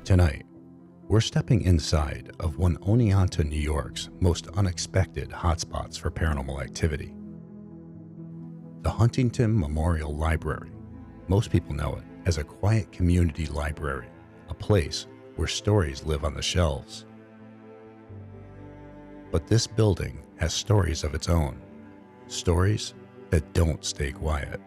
Tonight, we're stepping inside of one Oneonta, New York's most unexpected hotspots for paranormal activity. The Huntington Memorial Library. Most people know it as a quiet community library, a place where stories live on the shelves. But this building has stories of its own, stories that don't stay quiet.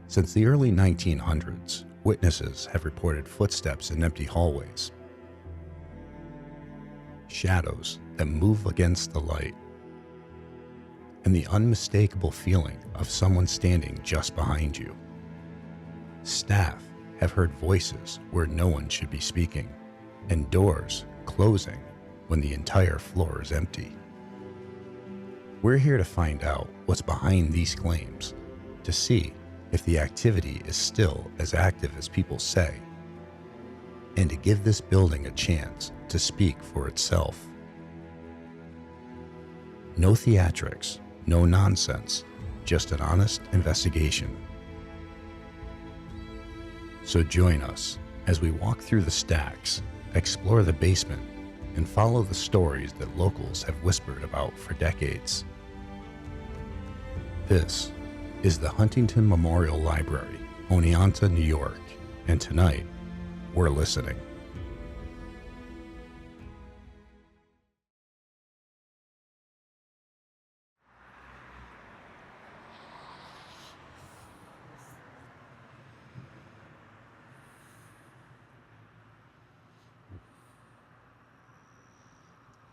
Since the early 1900s, witnesses have reported footsteps in empty hallways, shadows that move against the light, and the unmistakable feeling of someone standing just behind you. Staff have heard voices where no one should be speaking, and doors closing when the entire floor is empty. We're here to find out what's behind these claims, to see if the activity is still as active as people say, and to give this building a chance to speak for itself. No theatrics, no nonsense, just an honest investigation. So join us as we walk through the stacks, explore the basement, and follow the stories that locals have whispered about for decades. This is the Huntington Memorial Library, Oneonta, New York, and tonight, we're listening.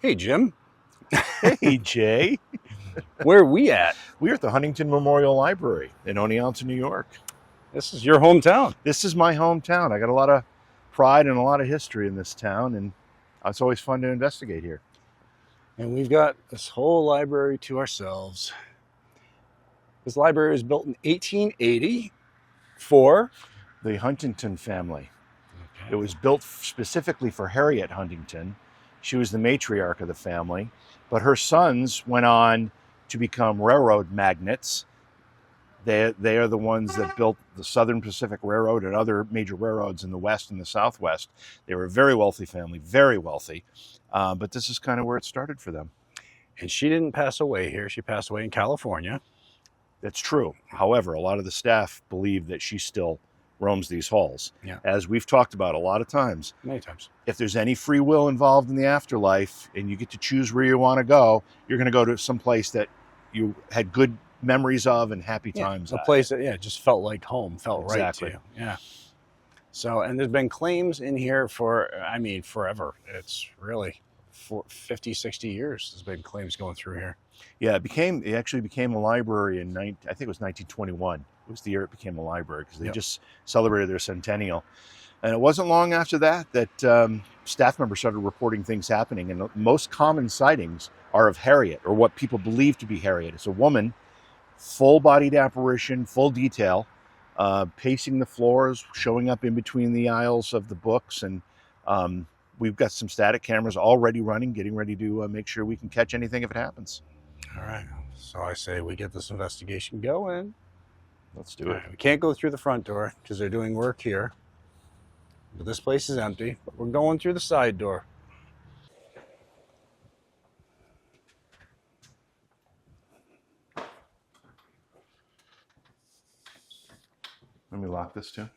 Hey, Jim. Hey, Jay. Where are we at? We're at the Huntington Memorial Library in Oneonta, New York. This is your hometown. This is my hometown. I got a lot of pride and a lot of history in this town, and it's always fun to investigate here. And we've got this whole library to ourselves. This library was built in 1880 for the Huntington family. Okay. It was built specifically for Harriet Huntington. She was the matriarch of the family, but her sons went on to become railroad magnates. They are the ones that built the Southern Pacific Railroad and other major railroads in the West and the Southwest. They were a very wealthy family, very wealthy. But this is kind of where it started for them. And she didn't pass away here. She passed away in California. That's true. However, a lot of the staff believe that she still roams these halls. Yeah. As we've talked about a lot of times. Many times. If there's any free will involved in the afterlife and you get to choose where you want to go, you're going to go to some place that you had good memories of and happy times. A place that, just felt like home, felt exactly. right to you. Yeah. So, and there's been claims in here for, forever. It's really 50, 60 years. There's been claims going through here. Yeah, it actually became a library in, I think it was 1921. It was the year it became a library because they just celebrated their centennial. And it wasn't long after that staff members started reporting things happening. And the most common sightings are of Harriet, or what people believe to be Harriet. It's a woman, full-bodied apparition, full detail, pacing the floors, showing up in between the aisles of the books. And we've got some static cameras already running, getting ready to make sure we can catch anything if it happens. All right. So I say we get this investigation going. Let's do it. Right. We can't go through the front door because they're doing work here. But this place is empty. But we're going through the side door. Let me lock this too.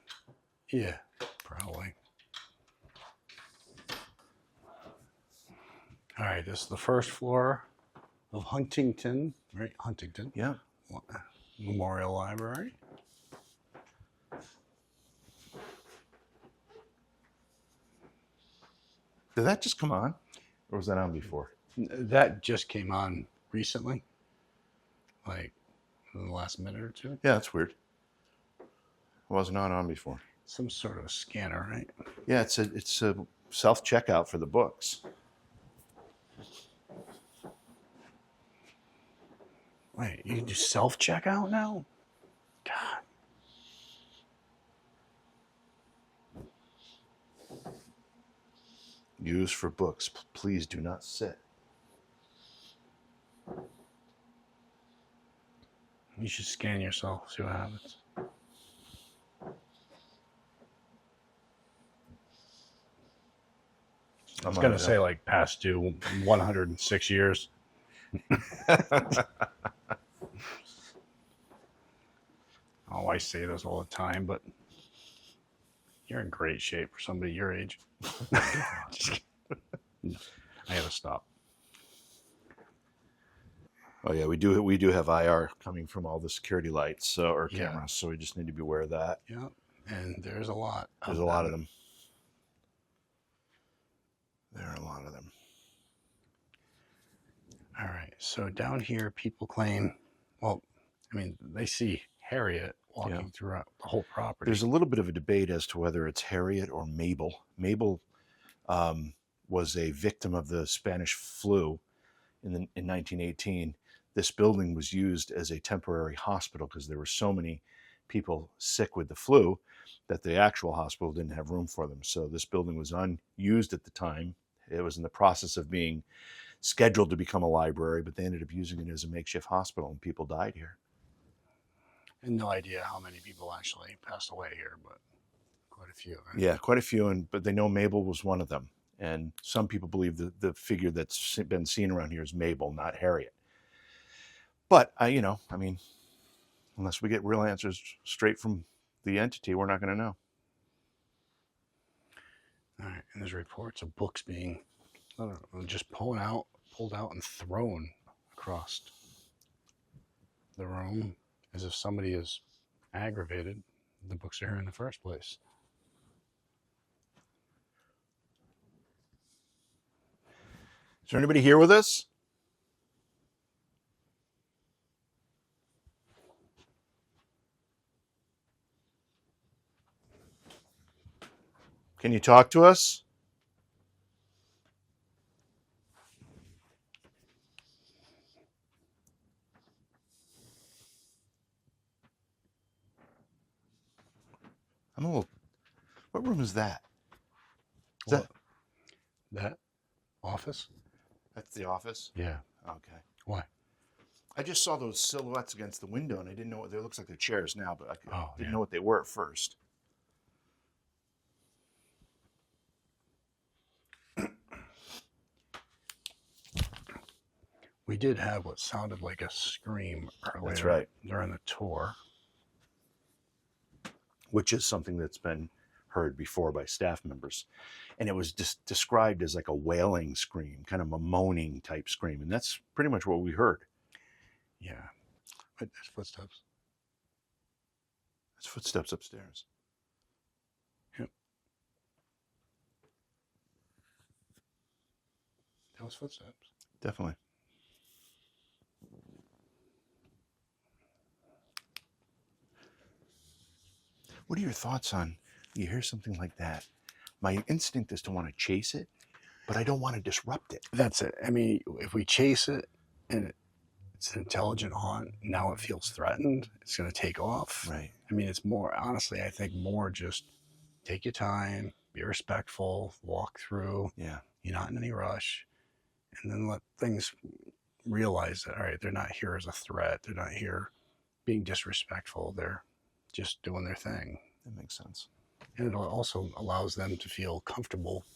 Yeah, probably. All right, this is the first floor of Huntington, right? Huntington. Yeah. Memorial Library. Did that just come on? Or was that on before? That just came on recently. Like in the last minute or two. Yeah, that's weird. It was not on before. Some sort of a scanner, right? Yeah, it's a self-checkout for the books. Wait, you can do self-checkout now? God. Use for books. Please do not sit. You should scan yourself, see what happens. I was going to say like past due 106 years. Oh, I say this all the time, but you're in great shape for somebody your age. Just kidding. I gotta stop. Oh yeah, we do have IR coming from all the security lights or cameras, so we just need to be aware of that. Yeah, and there's a lot. There's a lot of them. There are a lot of them. All right, so down here, people claim, well, I mean, they see Harriet walking throughout the whole property. There's a little bit of a debate as to whether it's Harriet or Mabel. Mabel was a victim of the Spanish flu in 1918. This building was used as a temporary hospital because there were so many people sick with the flu that the actual hospital didn't have room for them. So this building was unused at the time. It was in the process of being scheduled to become a library, but they ended up using it as a makeshift hospital, and people died here. And no idea how many people actually passed away here, but quite a few. Right? Yeah, quite a few, but they know Mabel was one of them. And some people believe the figure that's been seen around here is Mabel, not Harriet. But, unless we get real answers straight from the entity, we're not going to know. All right, and there's reports of books being just pulled out and thrown across the room as if somebody is aggravated. The books are here in the first place. Is there anybody here with us? Can you talk to us? I'm a little... What room is that? That office? That's the office? Yeah. Okay. Why? I just saw those silhouettes against the window, and I didn't know what they looks like. They're chairs now, but I didn't know what they were at first. We did have what sounded like a scream earlier. That's right. During the tour. Which is something that's been heard before by staff members. And it was just described as like a wailing scream, kind of a moaning type scream. And that's pretty much what we heard. Yeah. But there's footsteps. There's footsteps upstairs. Yep. That was footsteps. Definitely. What are your thoughts on, you hear something like that? My instinct is to want to chase it, but I don't want to disrupt it. That's it. I mean, if we chase it and it's an intelligent haunt, now it feels threatened, it's going to take off. Right. I mean, it's more, honestly, I think more just take your time, be respectful, walk through. Yeah. You're not in any rush. And then let things realize that, all right, they're not here as a threat. They're not here being disrespectful. They're just doing their thing. That makes sense. And it also allows them to feel comfortable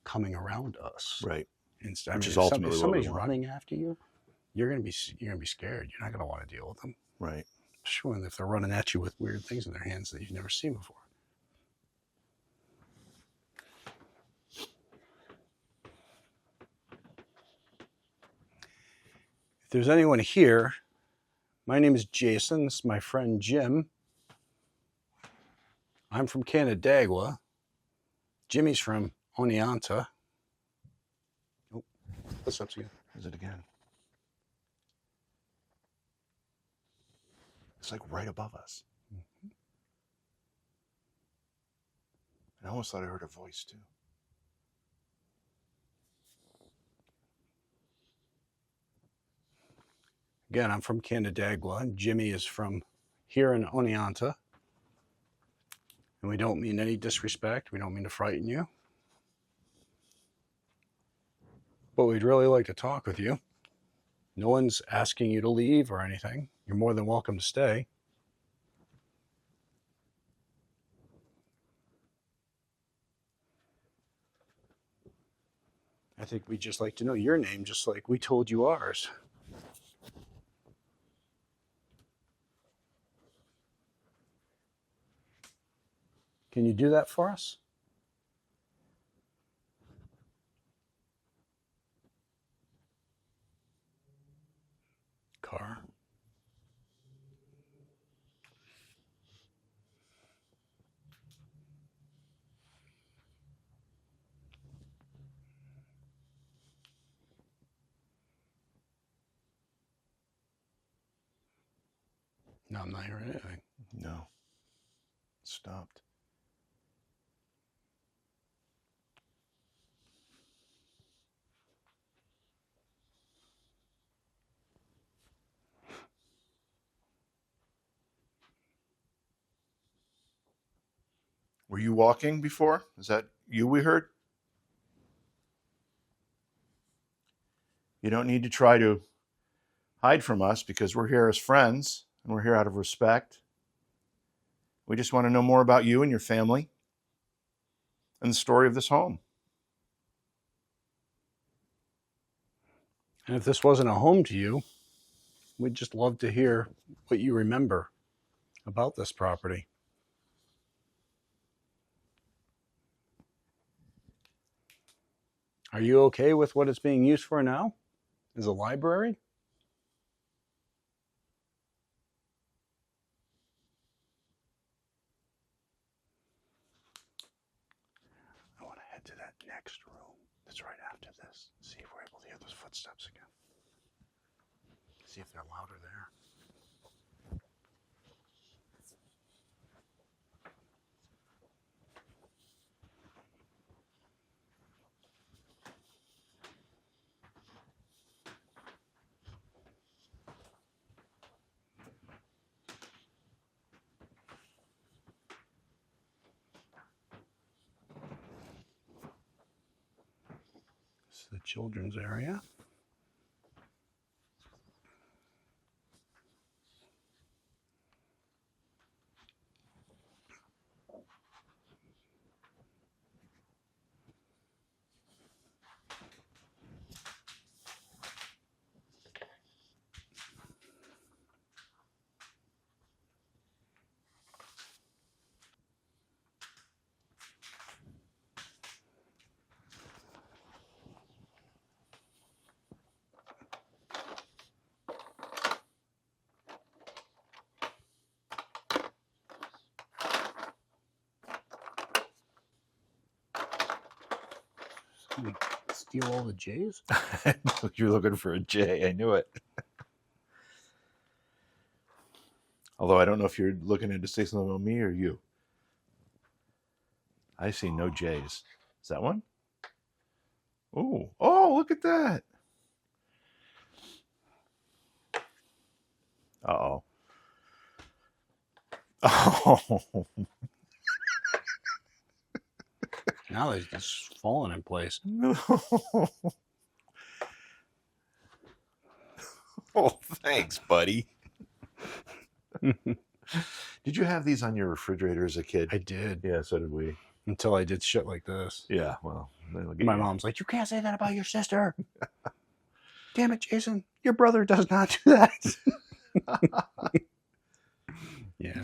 coming around us. Right. Instead, Which is ultimately if somebody's what we want. running after you, you're gonna be scared. You're not gonna want to deal with them. Right. Sure, and if they're running at you with weird things in their hands that you've never seen before. If there's anyone here, my name is Jason. This is my friend Jim. I'm from Canandaigua. Jimmy's from Oneonta. Oh, what's up again? Is it again? It's like right above us. Mm-hmm. And I almost thought I heard a voice too. Again, I'm from Canandaigua, and Jimmy is from here in Oneonta. And we don't mean any disrespect. We don't mean to frighten you. But we'd really like to talk with you. No one's asking you to leave or anything. You're more than welcome to stay. I think we'd just like to know your name, just like we told you ours. Can you do that for us? Car. No, I'm not hearing anything. No. Stopped. Were you walking before? Is that you we heard? You don't need to try to hide from us because we're here as friends and we're here out of respect. We just want to know more about you and your family and the story of this home. And if this wasn't a home to you, we'd just love to hear what you remember about this property. Are you okay with what it's being used for now? As a library? I want to head to that next room that's right after this. See if we're able to hear those footsteps again. See if they're louder there. This is the children's area. We steal all the J's? You're looking for a J. I knew it. Although I don't know if you're looking to say something about me or you. I see no J's. Is that one? Oh, look at that. Uh-oh. Oh. Now they're just falling in place. No. Oh, thanks, buddy. Did you have these on your refrigerator as a kid? I did. Yeah, so did we. Until I did shit like this. Yeah, well. My mom's like, you can't say that about your sister. Damn it, Jason. Your brother does not do that. Yeah.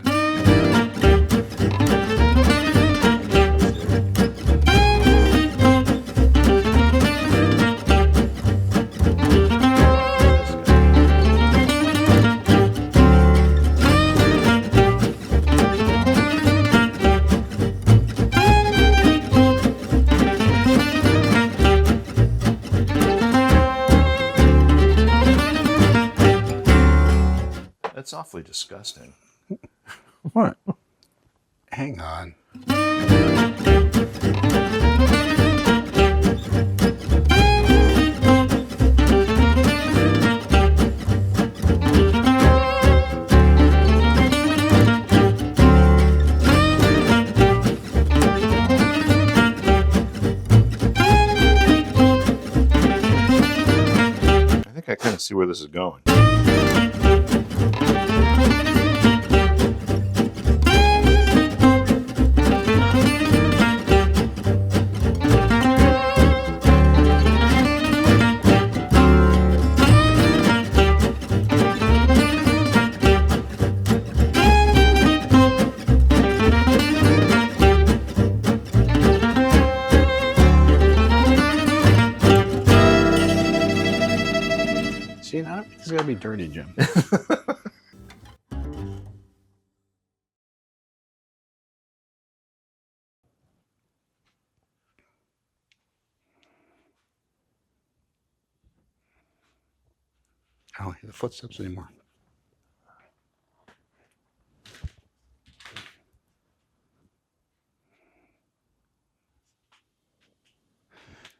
That's awfully disgusting. What? Hang on. I think I kind of see where this is going. It's gotta be dirty, Jim. I don't hear the footsteps anymore.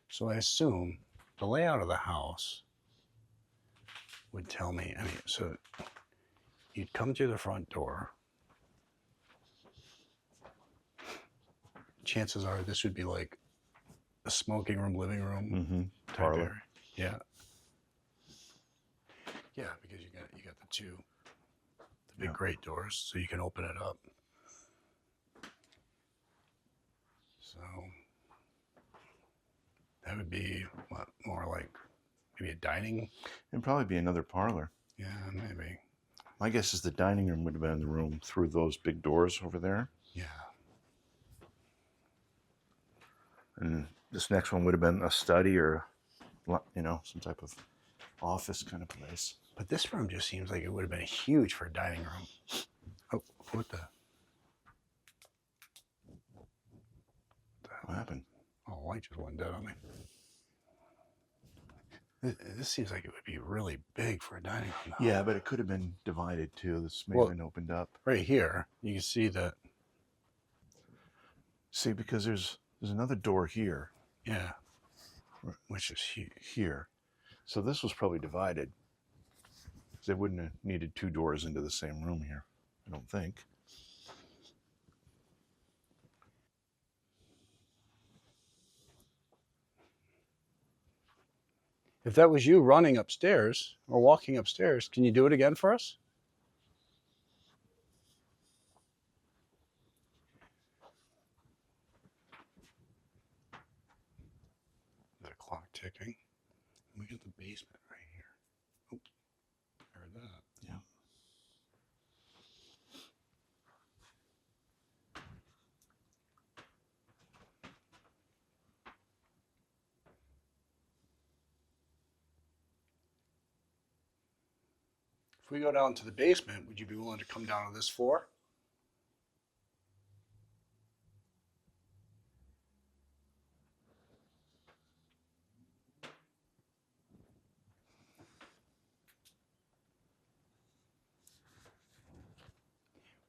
So I assume the layout of the house would tell me, I mean, so you'd come through the front door. Chances are this would be like a smoking room, living room type Parlor. area. Yeah. Yeah, because you got the big great doors, so you can open it up. So that would be what, more like maybe a dining. It'd probably be another parlor. Yeah, maybe. My guess is the dining room would have been in the room through those big doors over there. Yeah. And this next one would have been a study or, some type of office kind of place. But this room just seems like it would have been huge for a dining room. Oh, what the? What happened? Oh, light just went dead on me. This seems like it would be really big for a dining room. Though. Yeah, but it could have been divided too. This may have been opened up. Right here, you can see that. See, because there's another door here. Yeah. Which is here. So this was probably divided. They wouldn't have needed two doors into the same room here, I don't think. If that was you running upstairs or walking upstairs, can you do it again for us? The clock ticking. We got the basement right here. Oh, heard that. Yeah. If we go down to the basement, would you be willing to come down to this floor?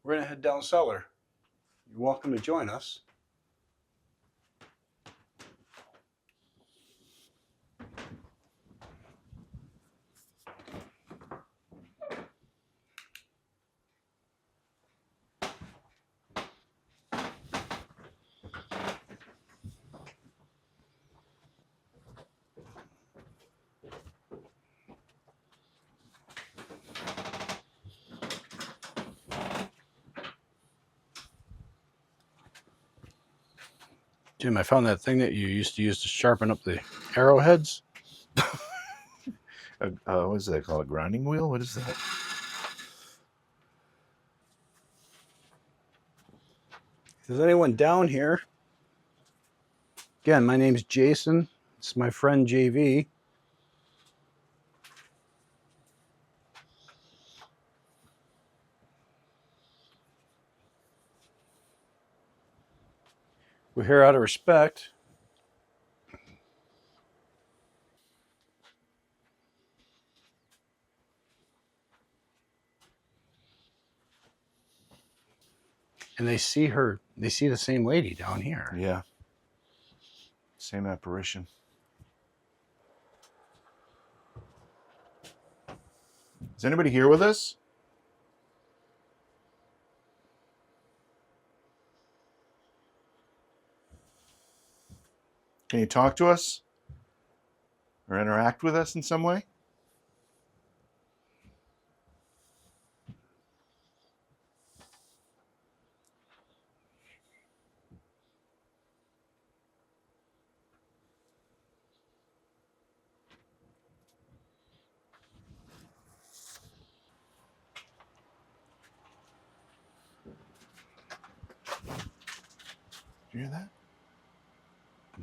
We're going to head down cellar. You're welcome to join us. Jim, I found that thing that you used to use to sharpen up the arrowheads. What is that called? A grinding wheel? What is that? If there's anyone down here, again, my name's Jason. It's my friend JV. We're here out of respect. And they see the same lady down here. Yeah. Same apparition. Is anybody here with us? Can you talk to us? Or interact with us in some way? Did you hear that?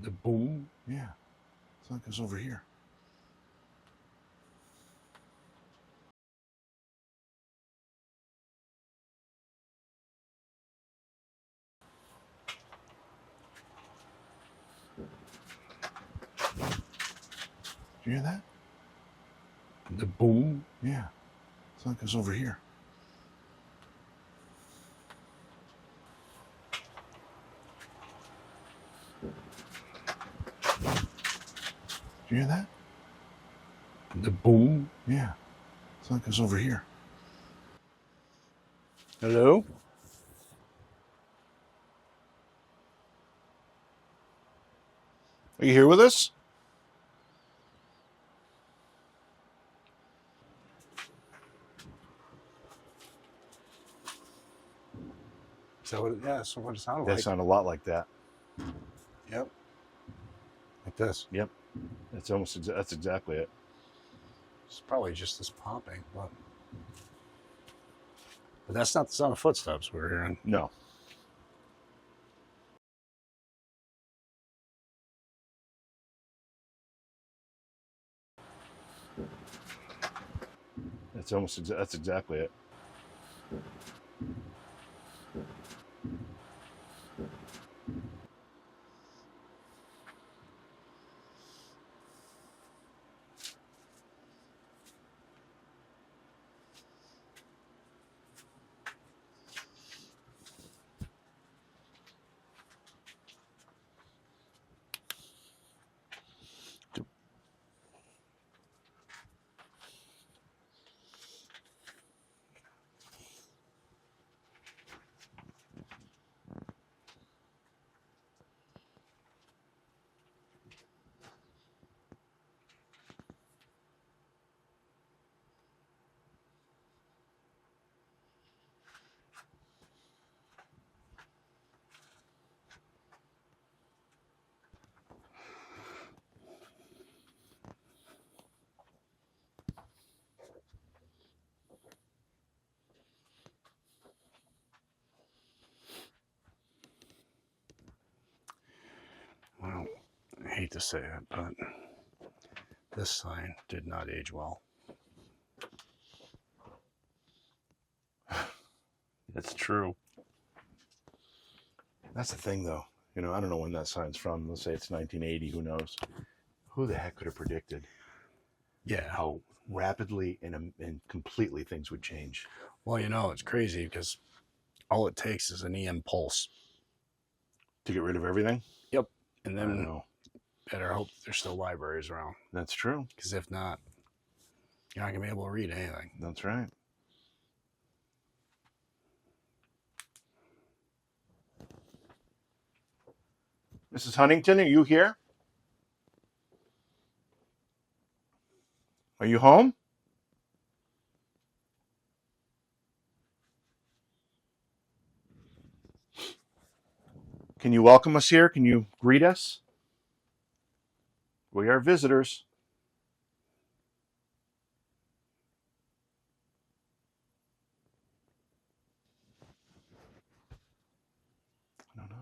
The boom. Yeah. It's like it's over here. you hear that? The boom? Yeah. It's like it's over here. You hear that? The boom? Yeah. It's like it's over here. Hello? Are you here with us? So that's what it sounded That like. sounded a lot like that. Yep. Like this. Yep. That's exactly it. It's probably just this popping, but that's not the sound of footsteps we're hearing. No. That's exactly it. Well, I hate to say it, but this sign did not age well. It's true. That's the thing, though. You know, I don't know when that sign's from. Let's say it's 1980. Who knows? Who the heck could have predicted Yeah. how rapidly and completely things would change? Well, you know, it's crazy because all it takes is an EM pulse. To get rid of everything? Yep. And I then know. better hope there's still libraries around. That's true. Because if not, you're not going to be able to read anything. That's right. Mrs. Huntington, are you here? Are you home? Can you welcome us here? Can you greet us? We are visitors. I don't know.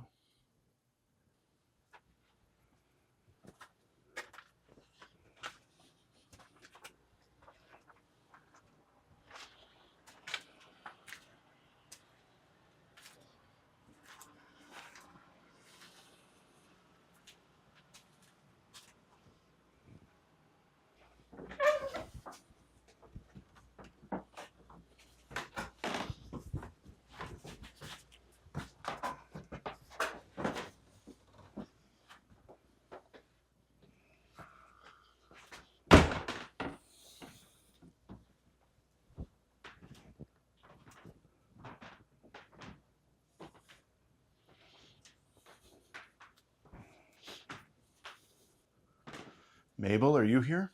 Mabel, are you here?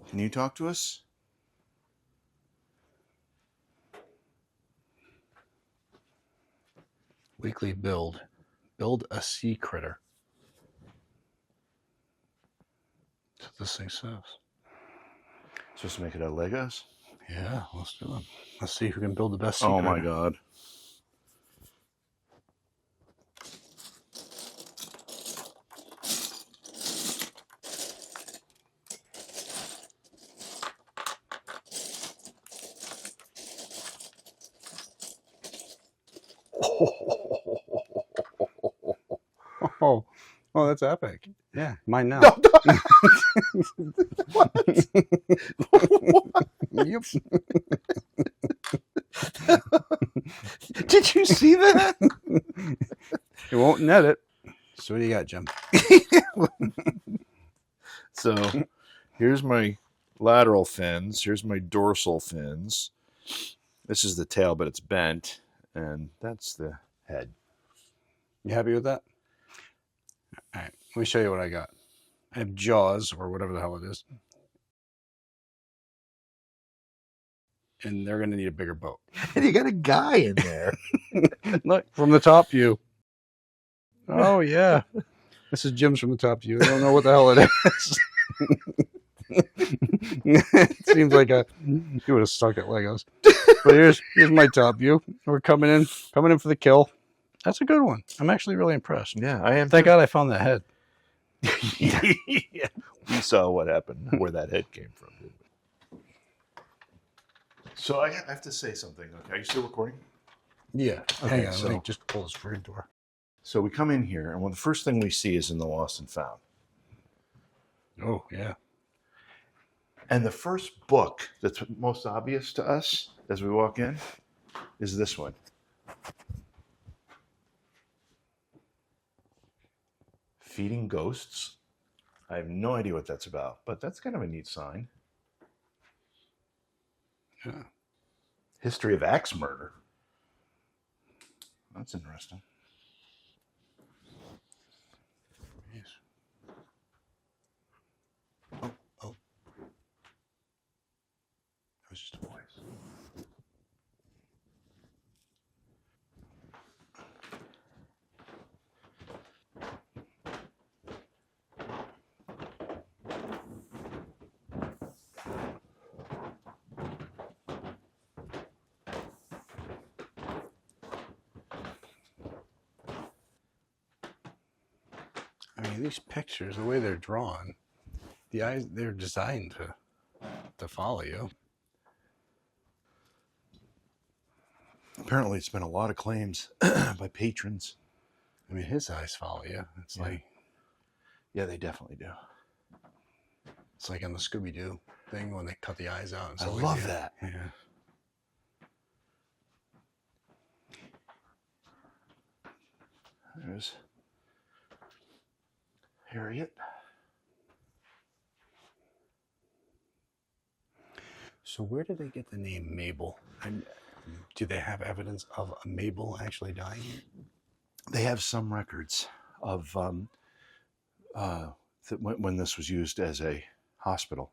Can you talk to us? Weekly build. Build a sea critter. That's what this thing says. Supposed to make it out of Legos? Yeah, let's do it. Let's see who can build the best sea Oh critter. my God. Oh, that's epic. Yeah, mine now. No, what? Yep. Did you see that? It won't net it. So what do you got, Jim? So here's my lateral fins. Here's my dorsal fins. This is the tail, but it's bent. And that's the head. You happy with that? All right, let me show you what I got. I have jaws, or whatever the hell it is. And they're going to need a bigger boat. And you got a guy in there. Look, from the top view. Oh, yeah. This is Jim's from the top view. I don't know what the hell it is. It seems like you would have stuck at Legos. But here's my top view. We're coming in for the kill. That's a good one. I'm actually really impressed. Yeah, I am. Thank God I found that head. Yeah. We saw what happened, where that head came from. So I have to say something. Okay, are you still recording? Yeah. Okay, Hang on, so- let me just pull this front door. So we come in here, and the first thing we see is in the lost and found. Oh, yeah. And the first book that's most obvious to us as we walk in is this one. Feeding Ghosts. I have no idea what that's about, but that's kind of a neat sign. Yeah. History of axe murder. That's interesting. Yes. Oh. That was just a voice. I mean, these pictures, the way they're drawn, the eyes, they're designed to follow you. Apparently, it's been a lot of claims by patrons. I mean, his eyes follow you. It's like they definitely do. it's like in the Scooby-Doo thing when they cut the eyes out. And I so love that. Yeah. There's Harriet. So where did they get the name Mabel? And do they have evidence of a Mabel actually dying here? They have some records of when this was used as a hospital.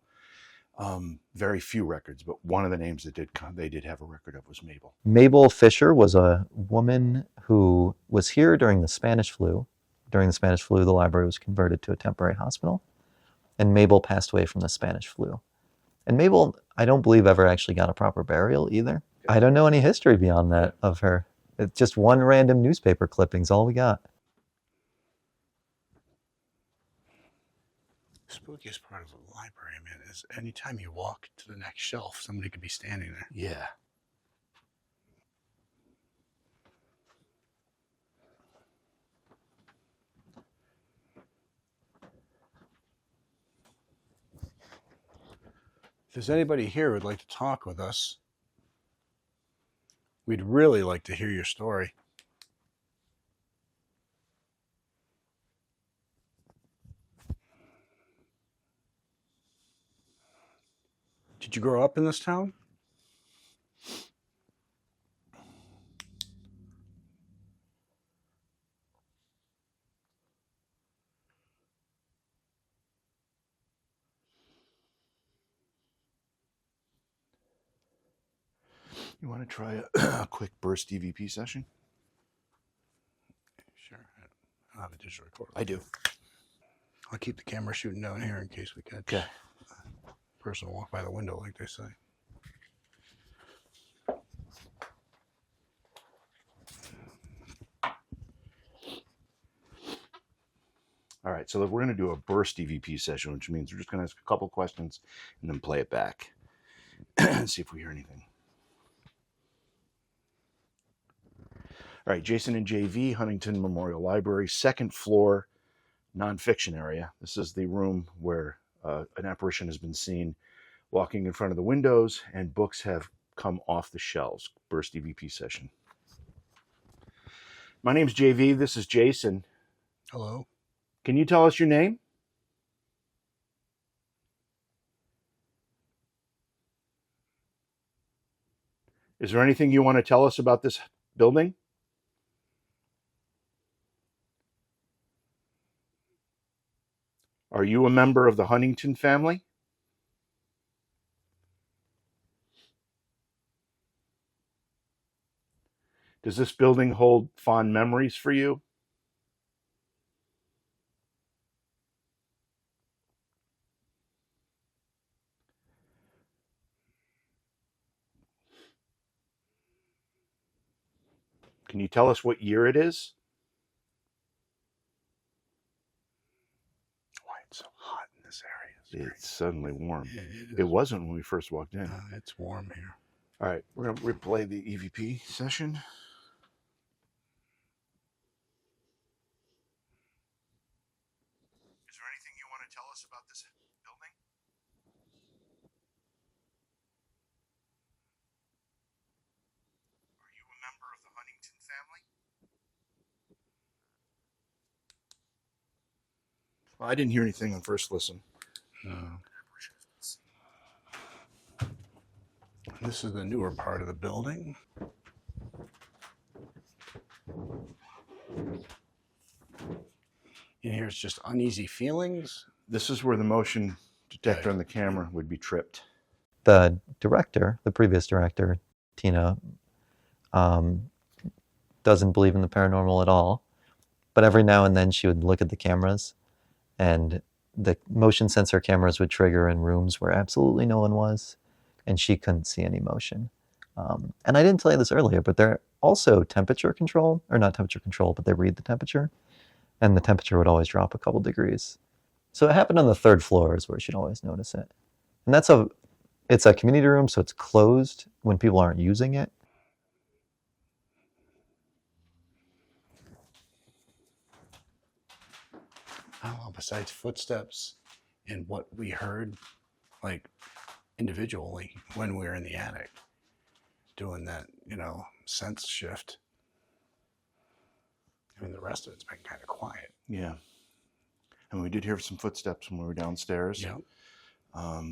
Very few records, but one of the names that they did have a record of was Mabel. Mabel Fisher was a woman who was here during the Spanish flu. During the Spanish flu, the library was converted to a temporary hospital, and Mabel passed away from the Spanish flu. And Mabel, I don't believe, ever actually got a proper burial either. I don't know any history beyond that of her. It's just one random newspaper clipping's all we got. Spookiest part of the library, man, is anytime you walk to the next shelf, somebody could be standing there. Yeah. If there's anybody here who would like to talk with us, we'd really like to hear your story. Did you grow up in this town? You want to try a quick burst DVP session? Sure. I don't have a digital recorder. I do. I'll keep the camera shooting down here in case we catch Okay. a person walk by the window, like they say. All right, so we're going to do a burst DVP session, which means we're just going to ask a couple questions and then play it back and see if we hear anything. All right, Jason and JV, Huntington Memorial Library, second floor, nonfiction area. This is the room where an apparition has been seen walking in front of the windows, and books have come off the shelves. Burst EVP session. My name's JV. This is Jason. Hello. Can you tell us your name? Is there anything you want to tell us about this building? Are you a member of the Huntington family? Does this building hold fond memories for you? Can you tell us what year it is? Why it's so hot in this area? It's suddenly warm. Yeah, It wasn't when we first walked in. It's warm here. All right, we're going to replay the EVP session. Is there anything you want to tell us about this building? Are you a member of the Huntington family? Well, I didn't hear anything on first listen. No. This is the newer part of the building. And here's just uneasy feelings. This is where the motion detector on the camera would be tripped. The director, the previous director, Tina, doesn't believe in the paranormal at all. But every now and then she would look at the cameras, and the motion sensor cameras would trigger in rooms where absolutely no one was, and she couldn't see any motion. And I didn't tell you this earlier, but they're also temperature controlled, or not temperature controlled, but they read the temperature, and the temperature would always drop a couple degrees. So it happened on the third floor is where she'd always notice it. And it's a community room, so it's closed when people aren't using it. I don't know, besides footsteps and what we heard, like individually when we were in the attic doing that, sense shift. I mean, the rest of it's been kind of quiet. Yeah. And we did hear some footsteps when we were downstairs. Yeah.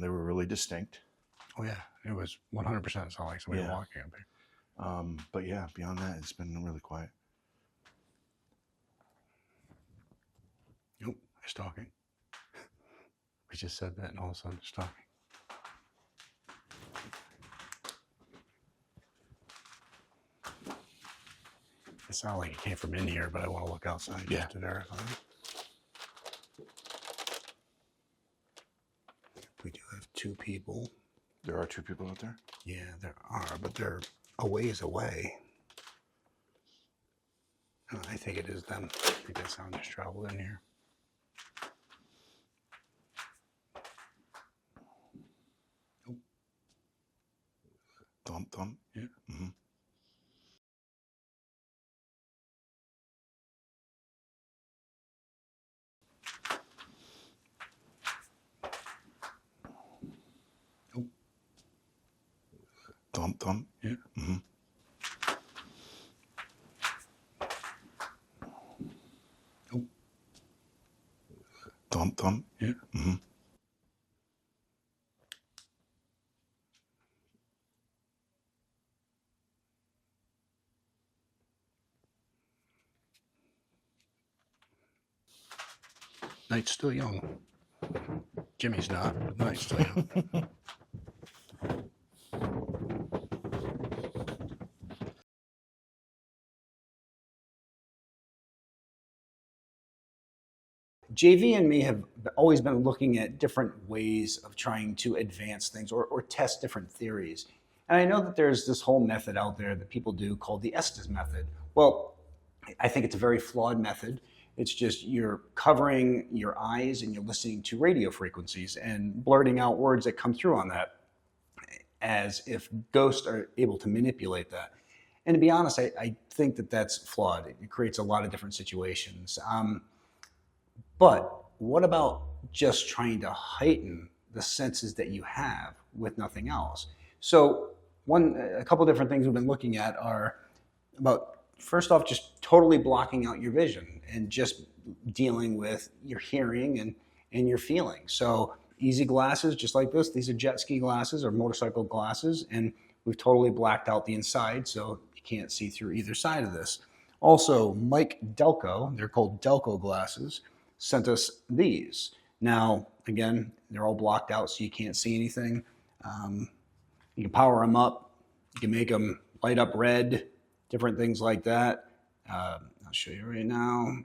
They were really distinct. Oh, yeah. It was 100% sound like somebody walking up here. But yeah, beyond that, it's been really quiet. Nope, it's talking. We just said that and all of a sudden it's talking. It sounded like it came from in here, but I want to look outside just to verify. We do have two people. There are two people out there? Yeah, there are, but they're a ways away. I think it is them. I think that sound just traveled in here. Oh. Thump, thump. Yeah. Mm-hmm. Oh. Thump, thump. Yeah. Mm-hmm. Oh. Thump, thump. Yeah. Mm-hmm. Night's still young. Jimmy's not, but night's still young. JV and me have always been looking at different ways of trying to advance things or test different theories. And I know that there's this whole method out there that people do called the Estes method. Well, I think it's a very flawed method. It's just you're covering your eyes and you're listening to radio frequencies and blurting out words that come through on that as if ghosts are able to manipulate that. And to be honest, I think that that's flawed. It creates a lot of different situations. But what about just trying to heighten the senses that you have with nothing else? So a couple different things we've been looking at are about, first off, just totally blocking out your vision and just dealing with your hearing and your feeling. So easy glasses, just like this. These are jet ski glasses or motorcycle glasses, and we've totally blacked out the inside so you can't see through either side of this. Also, Mike Delco, they're called Delco glasses, sent us these. Now, again, they're all blocked out so you can't see anything. You can power them up. You can make them light up red, different things like that. I'll show you right now.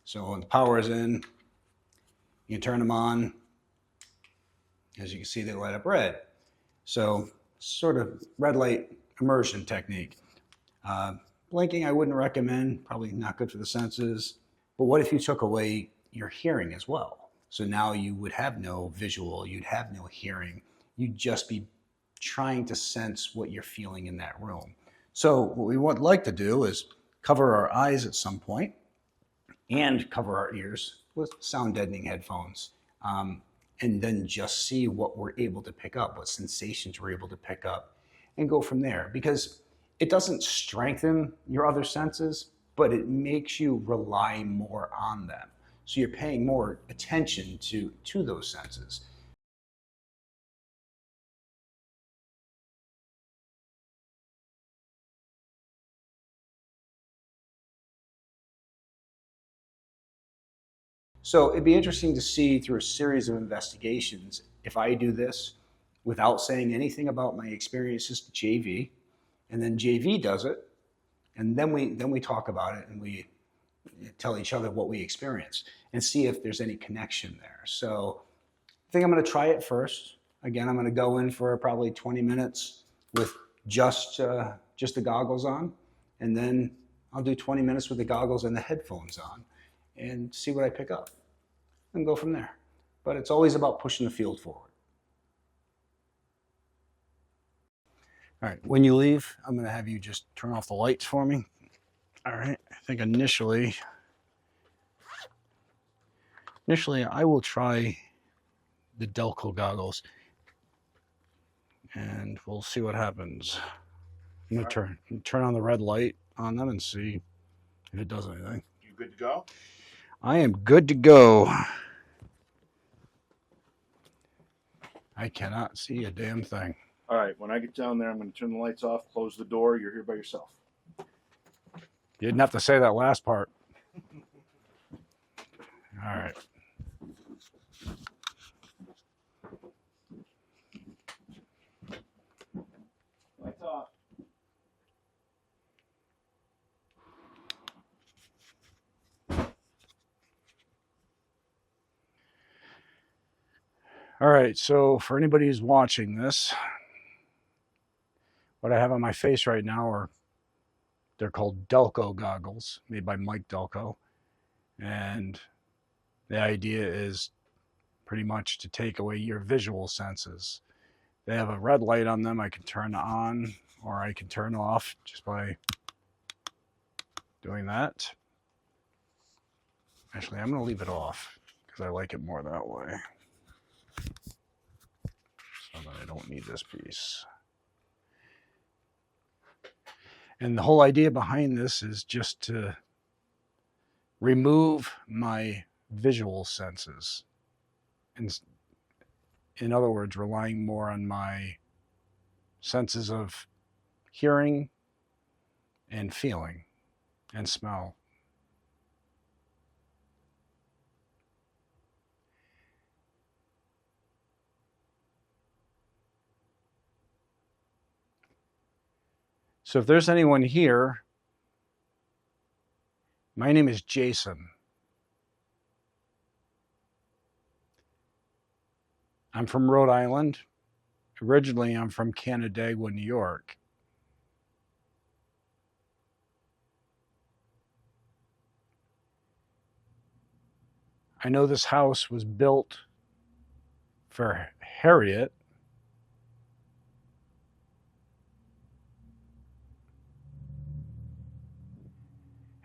So when the power is in, you can turn them on. As you can see, they light up red. So sort of red light immersion technique. Blinking I wouldn't recommend, probably not good for the senses. But what if you took away your hearing as well? So now you would have no visual, you'd have no hearing. You'd just be trying to sense what you're feeling in that room. So what we would like to do is cover our eyes at some point and cover our ears with sound deadening headphones. And then just see what we're able to pick up, what sensations we're able to pick up, and go from there. Because it doesn't strengthen your other senses, but it makes you rely more on them. So you're paying more attention to those senses. So it'd be interesting to see through a series of investigations if I do this without saying anything about my experiences to JV, and then JV does it, and then we talk about it and we tell each other what we experienced and see if there's any connection there. So I think I'm going to try it first. Again, I'm going to go in for probably 20 minutes with just the goggles on, and then I'll do 20 minutes with the goggles and the headphones on and see what I pick up and go from there. But it's always about pushing the field forward. All right, when you leave, I'm going to have you just turn off the lights for me. All right, I think initially I will try the Delco goggles and we'll see what happens. I'm going to turn on the red light on them and see if it does anything. You good to go? I am good to go. I cannot see a damn thing. All right, when I get down there, I'm going to turn the lights off, close the door. You're here by yourself. You didn't have to say that last part. All right. Lights off. All right, so for anybody who's watching this, what I have on my face right now they're called Delco goggles, made by Mike Delco. And the idea is pretty much to take away your visual senses. They have a red light on them I can turn on or I can turn off just by doing that. Actually, I'm going to leave it off because I like it more that way. So that I don't need this piece. And the whole idea behind this is just to remove my visual senses. In other words, relying more on my senses of hearing and feeling and smell. So if there's anyone here, my name is Jason. I'm from Rhode Island. Originally, I'm from Canandaigua, New York. I know this house was built for Harriet.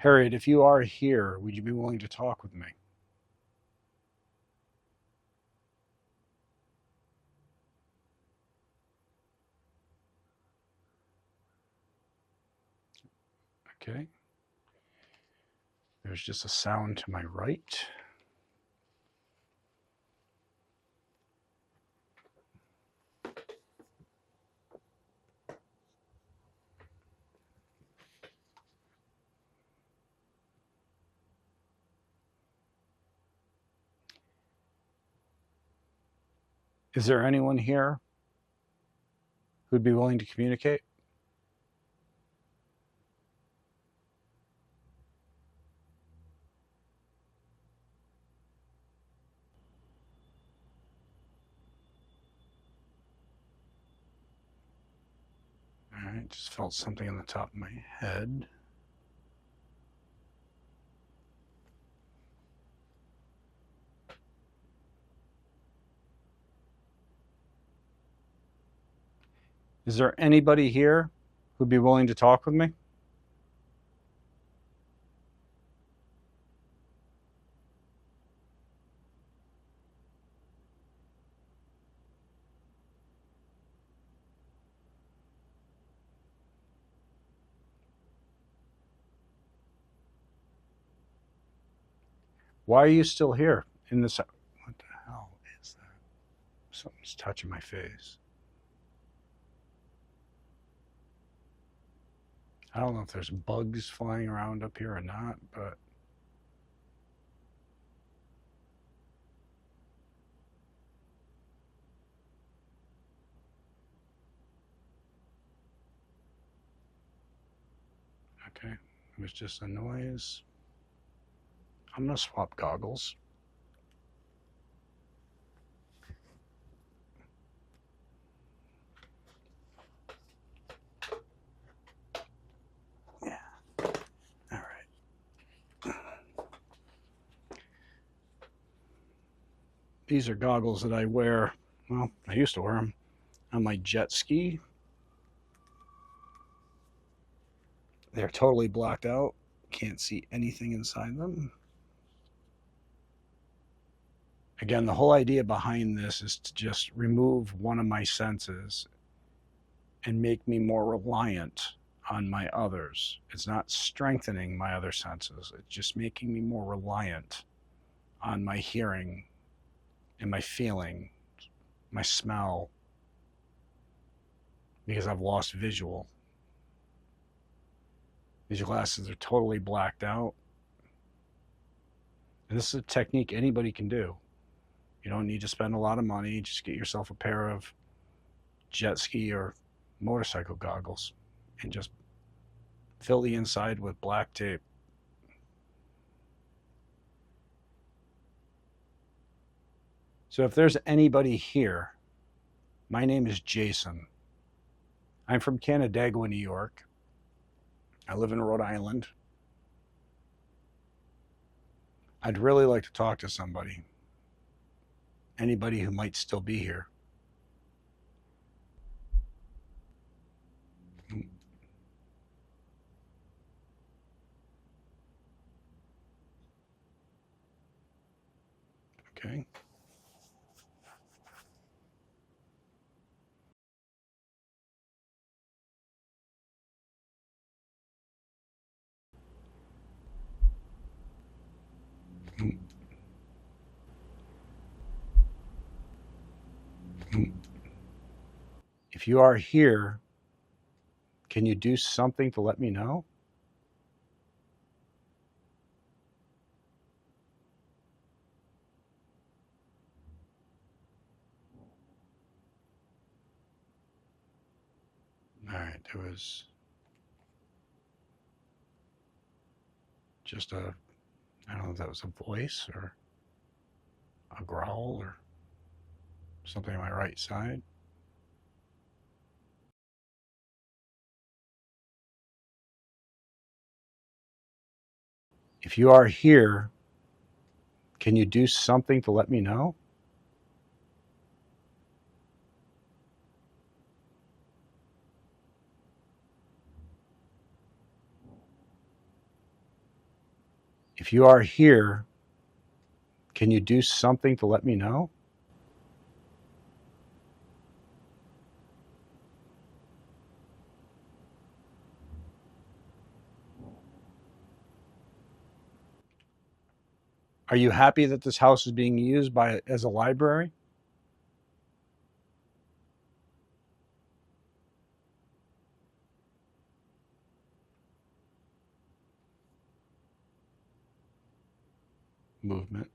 Harriet, if you are here, would you be willing to talk with me? Okay. There's just a sound to my right. Is there anyone here who'd be willing to communicate? All right, just felt something on the top of my head. Is there anybody here who'd be willing to talk with me? Why are you still here in this? What the hell is that? Something's touching my face. I don't know if there's bugs flying around up here or not, but okay. It was just a noise. I'm going to swap goggles. Yeah. All right. These are goggles that I wear. Well, I used to wear them on my jet ski. They're totally blacked out. Can't see anything inside them. Again, the whole idea behind this is to just remove one of my senses and make me more reliant on my others. It's not strengthening my other senses. It's just making me more reliant on my hearing and my feeling, my smell, because I've lost visual. These glasses are totally blacked out. And this is a technique anybody can do. You don't need to spend a lot of money. Just get yourself a pair of jet ski or motorcycle goggles and just fill the inside with black tape. So if there's anybody here, my name is Jason. I'm from Canandaigua, New York. I live in Rhode Island. I'd really like to talk to somebody. Anybody who might still be here. Okay. If you are here, can you do something to let me know? All right, there was just a, I don't know if that was a voice or a growl or something on my right side. If you are here, can you do something to let me know? If you are here, can you do something to let me know? Are you happy that this house is being used as a library? Movement.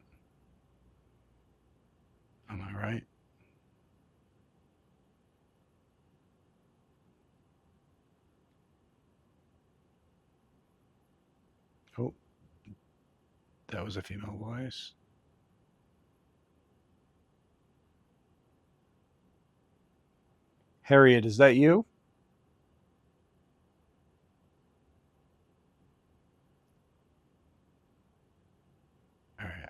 Am I right? Oh, that was a female voice. Harriet, is that you? All right,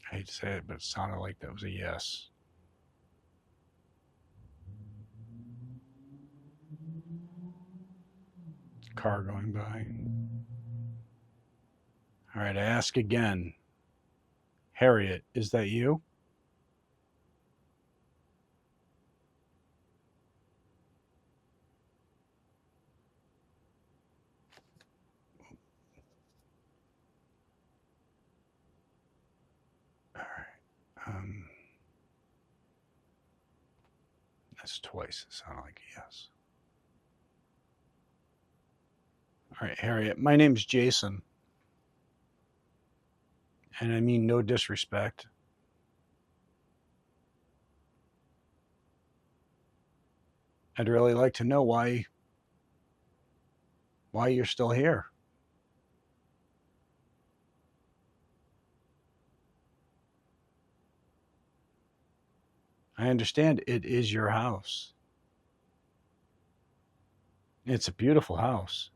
I hate to say it, but it sounded like that was a yes. Car going by. All right, I ask again. Harriet, is that you? All right. That's twice. It sounded like a yes. All right, Harriet, my name's Jason. And I mean no disrespect. I'd really like to know why you're still here. I understand it is your house. It's a beautiful house.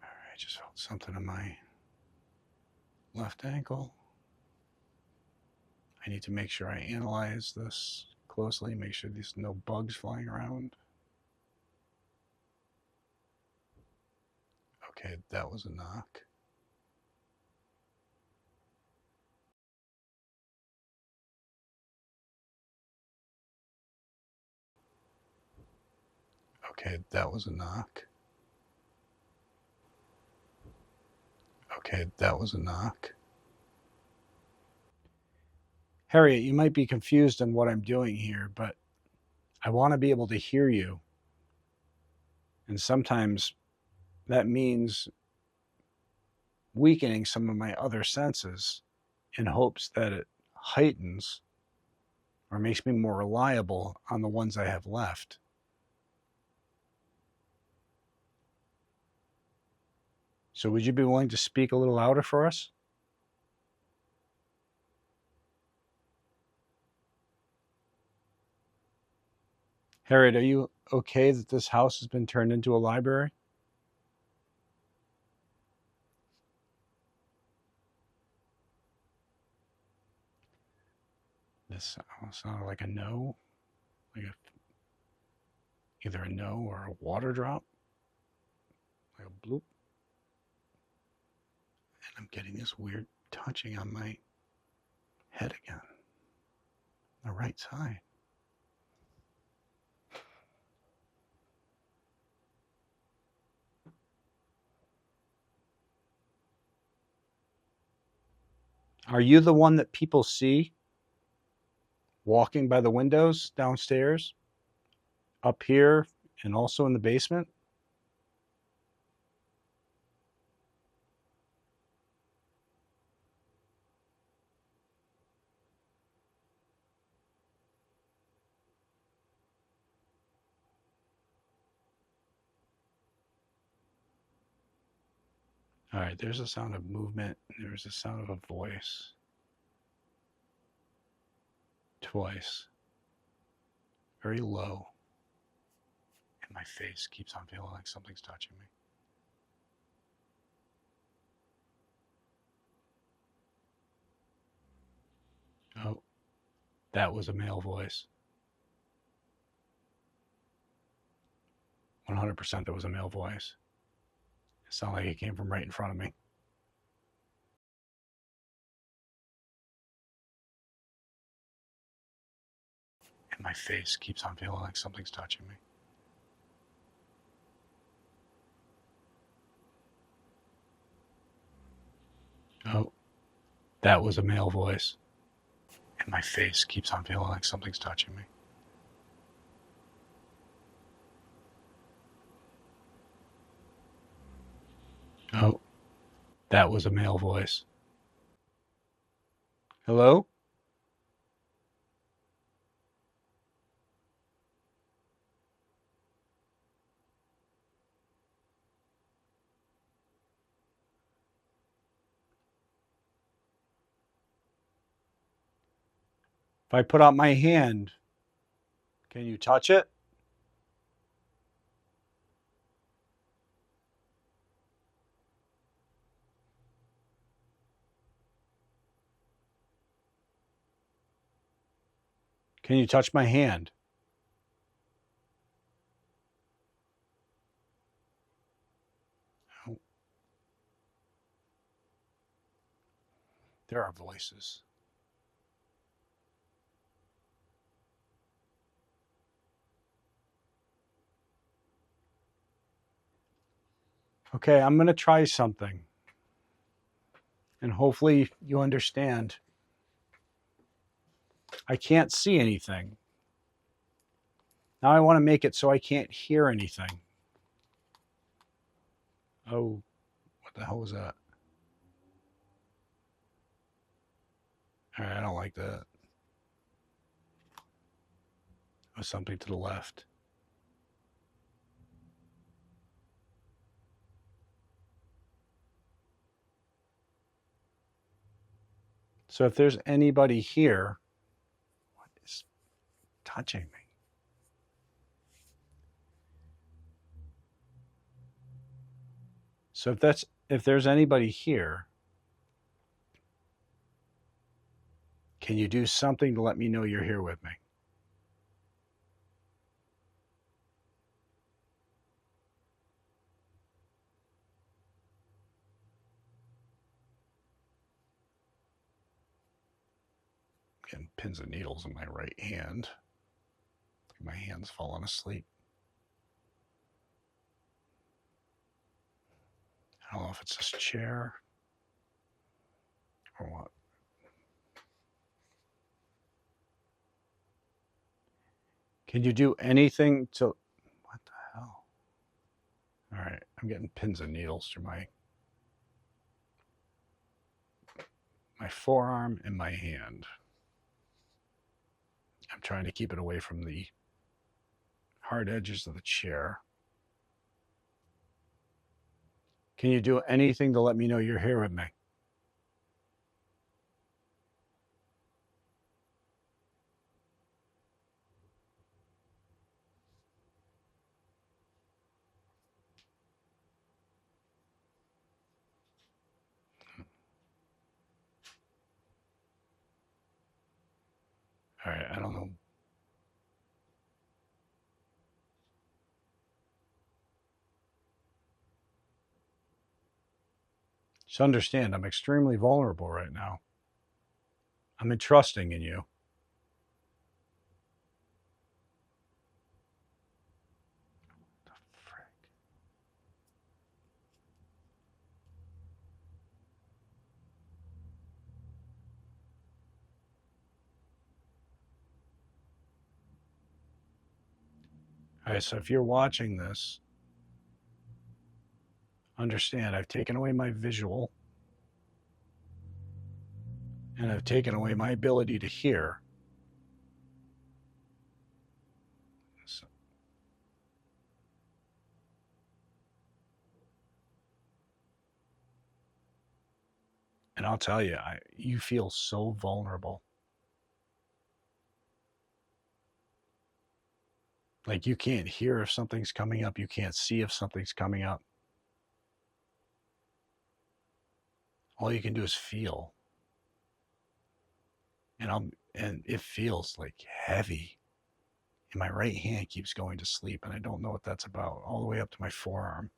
All right, I just felt something in my left ankle. I need to make sure I analyze this closely, make sure there's no bugs flying around. Okay, that was a knock. Okay, that was a knock. Okay, that was a knock. Harriet, you might be confused on what I'm doing here, but I want to be able to hear you. And sometimes that means weakening some of my other senses in hopes that it heightens or makes me more reliable on the ones I have left. So would you be willing to speak a little louder for us? Harriet, are you okay that this house has been turned into a library? This sounded like a no, like either a no or a water drop, like a bloop. And I'm getting this weird touching on my head again, the right side. Are you the one that people see walking by the windows downstairs, up here, and also in the basement? All right, there's a sound of movement. There's a sound of a voice. Twice. Very low. And my face keeps on feeling like something's touching me. Oh, that was a male voice. 100% that was a male voice. It sounded like it came from right in front of me. And my face keeps on feeling like something's touching me. Oh, that was a male voice. And my face keeps on feeling like something's touching me. Oh, that was a male voice. Hello? If I put out my hand, can you touch it? Can you touch my hand? Oh. There are voices. Okay, I'm going to try something. And hopefully you understand. I can't see anything. Now I want to make it so I can't hear anything. Oh, what the hell was that? All right, I don't like that. It was something to the left. So if there's anybody here, what is touching me? So if there's anybody here, can you do something to let me know you're here with me? Getting pins and needles in my right hand. My hand's falling asleep. I don't know if it's this chair or what. Can you do anything to... What the hell? All right, I'm getting pins and needles through my forearm and my hand. I'm trying to keep it away from the hard edges of the chair. Can you do anything to let me know you're here with me? All right, I don't know. Just understand, I'm extremely vulnerable right now. I'm entrusting in you. What the frick? All right, so if you're watching this, understand I've taken away my visual and I've taken away my ability to hear. So, and I'll tell you, you feel so vulnerable. Like you can't hear if something's coming up. You can't see if something's coming up. All you can do is feel. And it feels like heavy And my right hand keeps going to sleep, and I don't know what that's about, all the way up to my forearm,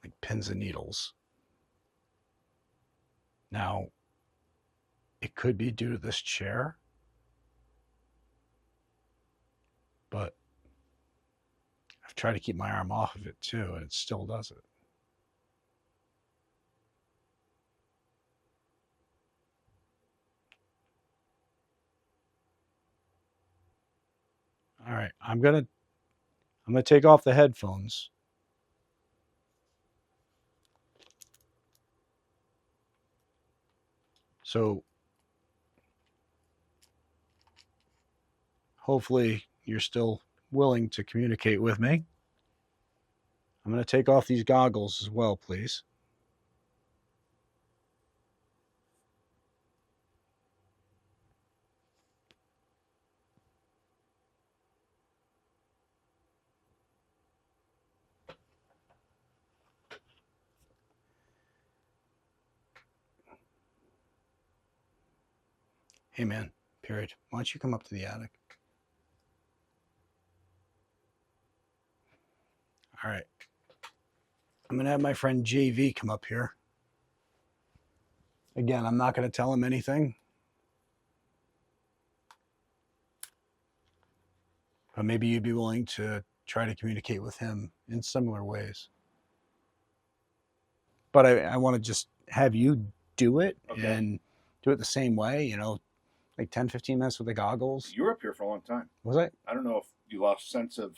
like pins and needles. Now, it could be due to this chair, but I've tried to keep my arm off of it too, and it still does it. All right, I'm gonna take off the headphones. So hopefully you're still willing to communicate with me. I'm going to take off these goggles as well, please. Hey man, period. Why don't you come up to the attic? All right. I'm going to have my friend JV come up here. Again, I'm not going to tell him anything. But maybe you'd be willing to try to communicate with him in similar ways. But I want to just have you do it and do it the same way, you know, like 10, 15 minutes with the goggles. You were up here for a long time. Was I? I don't know if you lost sense of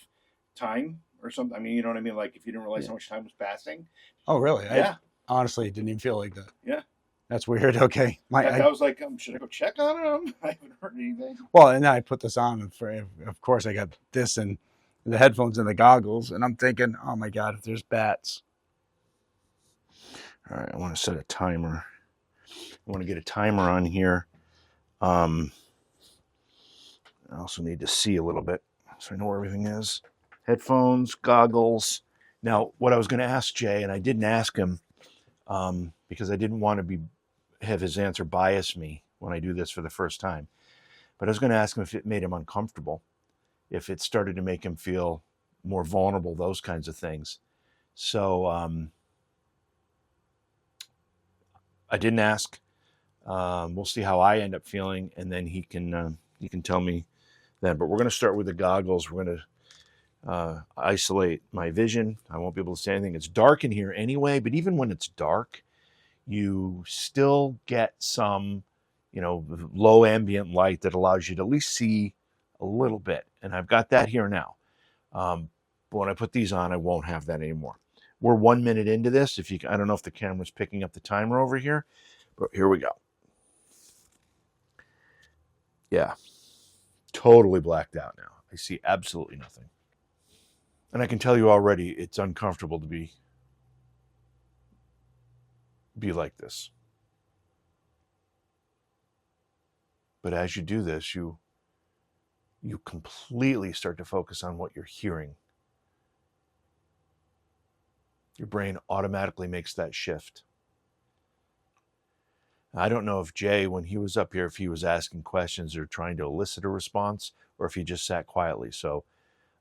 time or something. I mean, you know what I mean? Like if you didn't realize how much time was passing. Oh, really? Yeah. I honestly didn't even feel like that. Yeah. That's weird. Okay. I was like, should I go check on him? I haven't heard anything. Well, and then I put this on, and of course I got this and the headphones and the goggles, and I'm thinking, oh my God, if there's bats. All right, I want to set a timer. I want to get a timer on here. I also need to see a little bit so I know where everything is. Headphones, goggles. Now, what I was going to ask Jay, and I didn't ask him because I didn't want to have his answer bias me when I do this for the first time. But I was going to ask him if it made him uncomfortable, if it started to make him feel more vulnerable, those kinds of things. So I didn't ask. We'll see how I end up feeling, and then he can tell me then. But we're going to start with the goggles. We're going to isolate my vision. I won't be able to see anything. It's dark in here anyway, but even when it's dark, you still get some, low ambient light that allows you to at least see a little bit. And I've got that here now. But when I put these on, I won't have that anymore. We're 1 minute into this. I don't know if the camera's picking up the timer over here, but here we go. Yeah, totally blacked out now. I see absolutely nothing. And I can tell you already, it's uncomfortable to be like this. But as you do this, you completely start to focus on what you're hearing. Your brain automatically makes that shift. I don't know if Jay, when he was up here, if he was asking questions or trying to elicit a response, or if he just sat quietly. So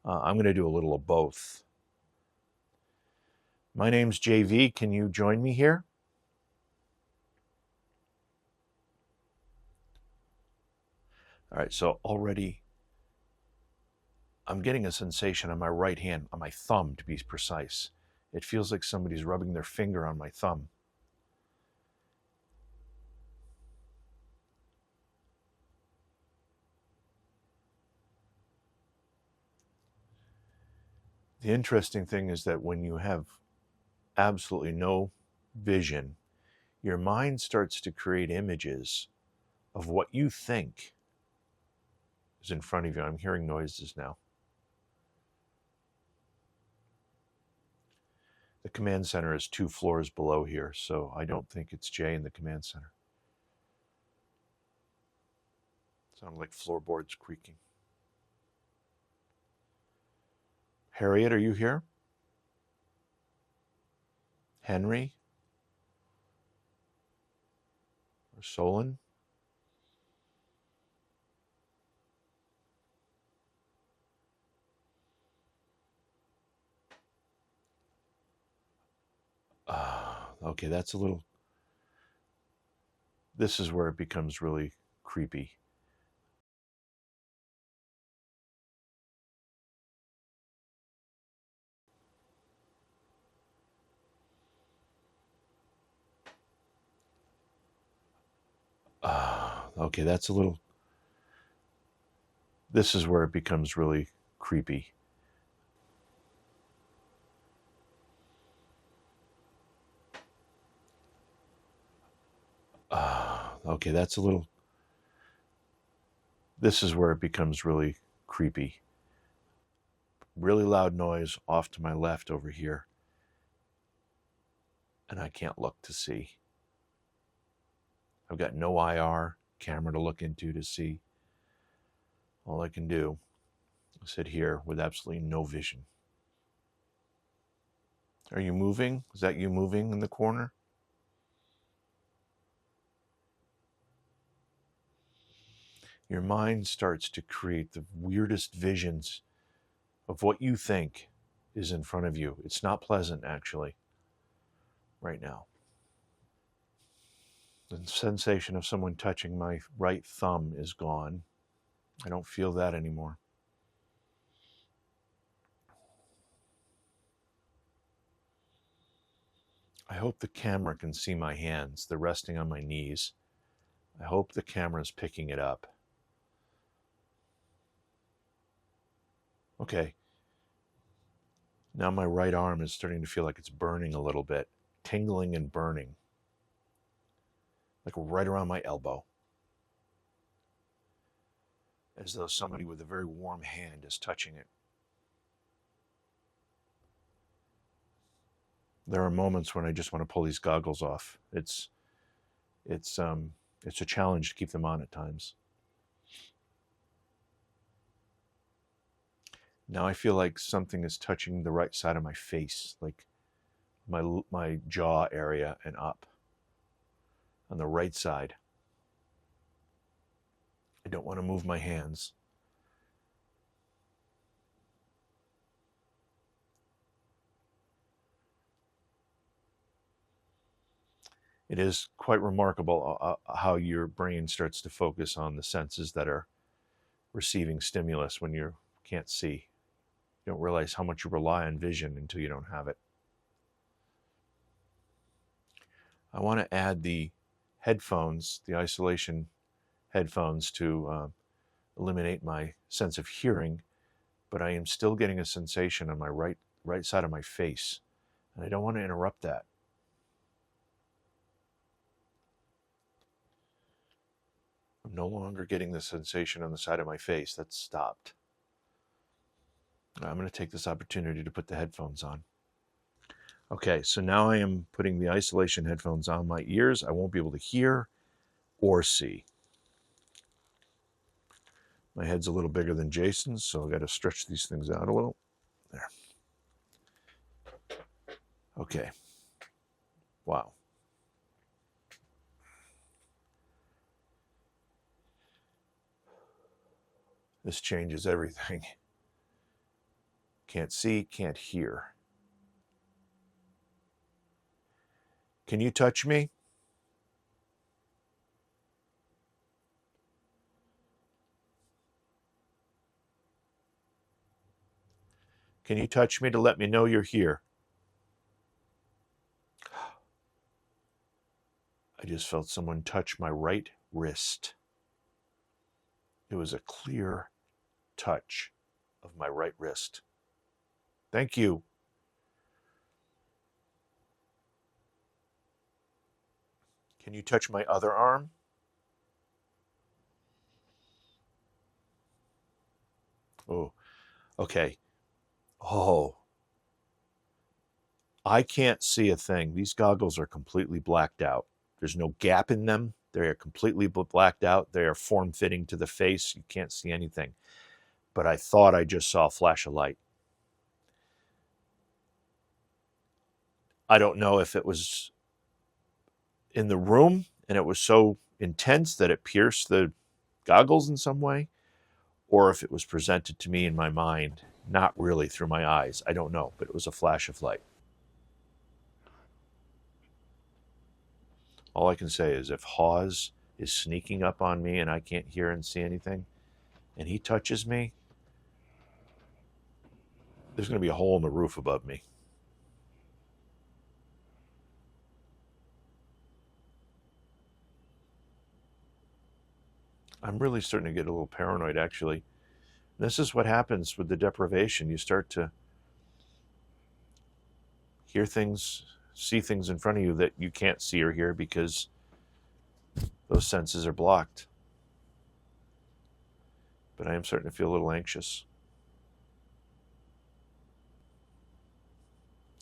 I'm going to do a little of both. My name's JV. Can you join me here? All right, so already I'm getting a sensation on my right hand, on my thumb to be precise. It feels like somebody's rubbing their finger on my thumb. The interesting thing is that when you have absolutely no vision, your mind starts to create images of what you think is in front of you. I'm hearing noises now. The command center is 2 floors below here, so I don't think it's Jay in the command center. Sound like floorboards creaking. Harriet, are you here? Henry? Or Solon? Okay, that's a little... This is where it becomes really creepy. Okay, that's a little... This is where it becomes really creepy. Okay, that's a little... This is where it becomes really creepy. Really loud noise off to my left over here. And I can't look to see. I've got no IR camera to look into to see. All I can do is sit here with absolutely no vision. Are you moving? Is that you moving in the corner? Your mind starts to create the weirdest visions of what you think is in front of you. It's not pleasant, actually, right now. The sensation of someone touching my right thumb is gone. I don't feel that anymore. I hope the camera can see my hands. They're resting on my knees. I hope the camera's picking it up. Okay. Now my right arm is starting to feel like it's burning a little bit. Tingling and burning. Like right around my elbow. As though somebody with a very warm hand is touching it. There are moments when I just want to pull these goggles off. It's a challenge to keep them on at times. Now I feel like something is touching the right side of my face, like my jaw area and up on the right side. I don't want to move my hands. It is quite remarkable how your brain starts to focus on the senses that are receiving stimulus when you can't see. You don't realize how much you rely on vision until you don't have it. I want to add the headphones, the isolation headphones, to eliminate my sense of hearing, but I am still getting a sensation on my right side of my face, and I don't want to interrupt that. I'm no longer getting the sensation on the side of my face. That's stopped. I'm going to take this opportunity to put the headphones on. Okay, so now I am putting the isolation headphones on my ears. I won't be able to hear or see. My head's a little bigger than Jason's, so I've got to stretch these things out a little. There. Okay. Wow. This changes everything. Can't see, can't hear. Can you touch me? Can you touch me to let me know you're here? I just felt someone touch my right wrist. It was a clear touch of my right wrist. Thank you. Can you touch my other arm? Oh, okay. Oh, I can't see a thing. These goggles are completely blacked out. There's no gap in them. They are completely blacked out. They are form-fitting to the face. You can't see anything. But I thought I just saw a flash of light. I don't know if it was in the room and it was so intense that it pierced the goggles in some way, or if it was presented to me in my mind, not really through my eyes. I don't know, but it was a flash of light. All I can say is if Hawes is sneaking up on me and I can't hear and see anything, and he touches me, there's going to be a hole in the roof above me. I'm really starting to get a little paranoid, actually. This is what happens with the deprivation. You start to hear things, see things in front of you that you can't see or hear because those senses are blocked. But I am starting to feel a little anxious.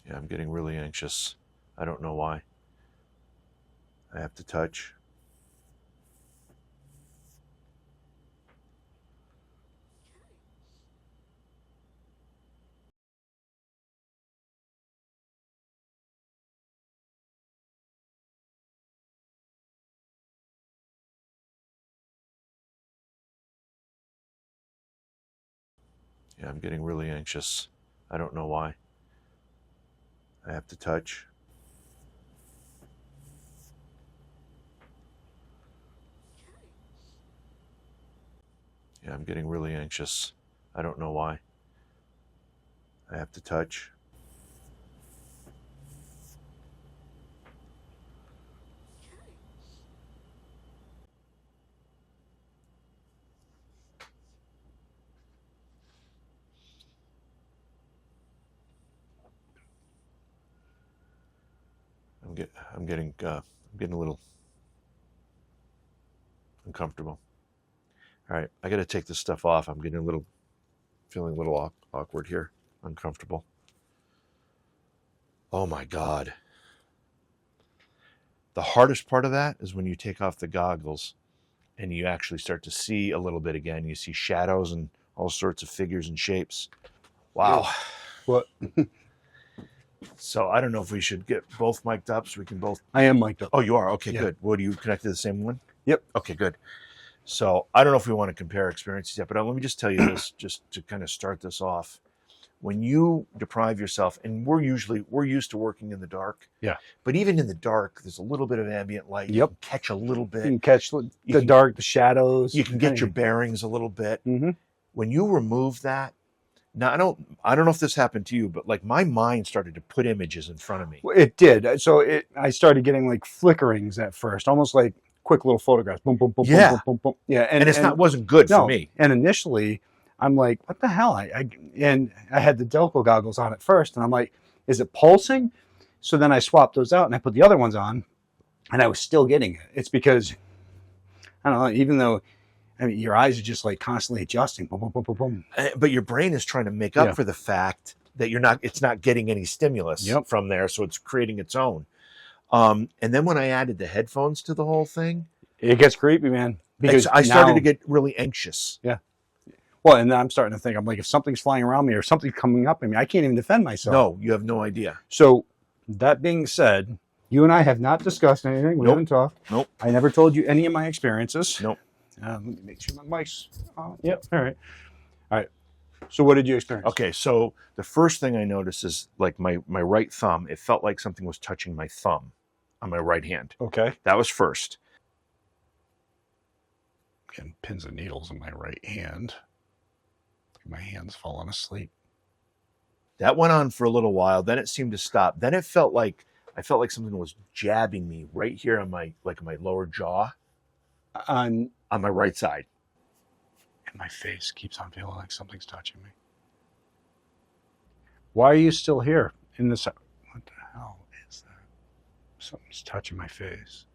Yeah, I'm getting really anxious. I don't know why. I have to touch. Yeah, I'm getting really anxious. I don't know why. I have to touch. Yeah, I'm getting really anxious. I don't know why. I have to touch. I'm getting a little uncomfortable. All right, I got to take this stuff off. I'm getting feeling a little awkward here, uncomfortable. Oh my God. The hardest part of that is when you take off the goggles and you actually start to see a little bit again. You see shadows and all sorts of figures and shapes. Wow. What? So I don't know if we should get both mic'd up so we can both. I am mic'd up. Oh, you are? Okay, Yeah. good. What, are you connected to the same one? Yep. Okay, good. So I don't know if we want to compare experiences yet, but let me just tell you this, just to kind of start this off. When you deprive yourself, and we're used to working in the dark. Yeah. But even in the dark, there's a little bit of ambient light. Yep. You can catch a little bit. You can catch the dark, the shadows. You can get your bearings a little bit. Mm-hmm. When you remove that, now I don't know if this happened to you, but like my mind started to put images in front of me. It did. So I started getting like flickerings at first, almost like quick little photographs. Boom, boom, boom, Yeah. boom, boom, boom, boom. Yeah. And wasn't good for me. And initially I'm like, what the hell? I had the Delco goggles on at first, and I'm like, is it pulsing? So then I swapped those out and I put the other ones on, and I was still getting it. It's because, I don't know, even though, I mean, your eyes are just like constantly adjusting. Boom, boom, boom, boom, boom. But your brain is trying to make up for the fact that it's not getting any stimulus from there, so it's creating its own. And then when I added the headphones to the whole thing, it gets creepy, man. Because I started to get really anxious. Yeah. Well, and then I'm starting to think, I'm like, if something's flying around me or something's coming up at me, I can't even defend myself. No, you have no idea. So that being said, you and I have not discussed anything. We haven't talked. Nope. I never told you any of my experiences. Nope. Let me make sure my mic's on. Yep. All right. All right. So what did you experience? Okay. So the first thing I noticed is like my right thumb, it felt like something was touching my thumb on my right hand. Okay. That was first. Getting pins and needles in my right hand. My hand's falling asleep. That went on for a little while. Then it seemed to stop. Then I felt like something was jabbing me right here on my lower jaw. On my right side. And my face keeps on feeling like something's touching me. Why are you still here in this? What the hell is that? Something's touching my face.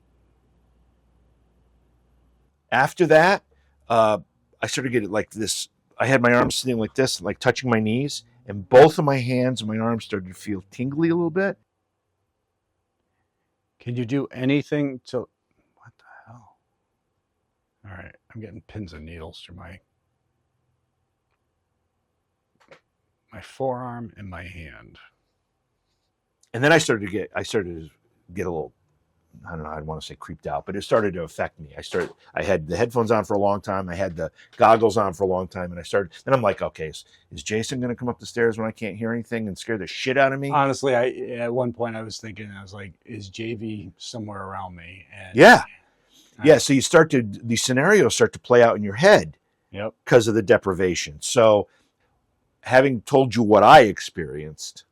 After that, I started getting like this. I had my arms sitting like this, like touching my knees, and both of my hands and my arms started to feel tingly a little bit. Can you do anything to... What the hell? All right, I'm getting pins and needles through my forearm and my hand. And then I started to get a little I don't know, I want to say creeped out, but it started to affect me. I had the headphones on for a long time. I had the goggles on for a long time. And then I'm like, okay, is Jason going to come up the stairs when I can't hear anything and scare the shit out of me? Honestly, at one point I was thinking, I was like, is JV somewhere around me? And Yeah. So these scenarios start to play out in your head. Yep. Because of the deprivation. So having told you what I experienced,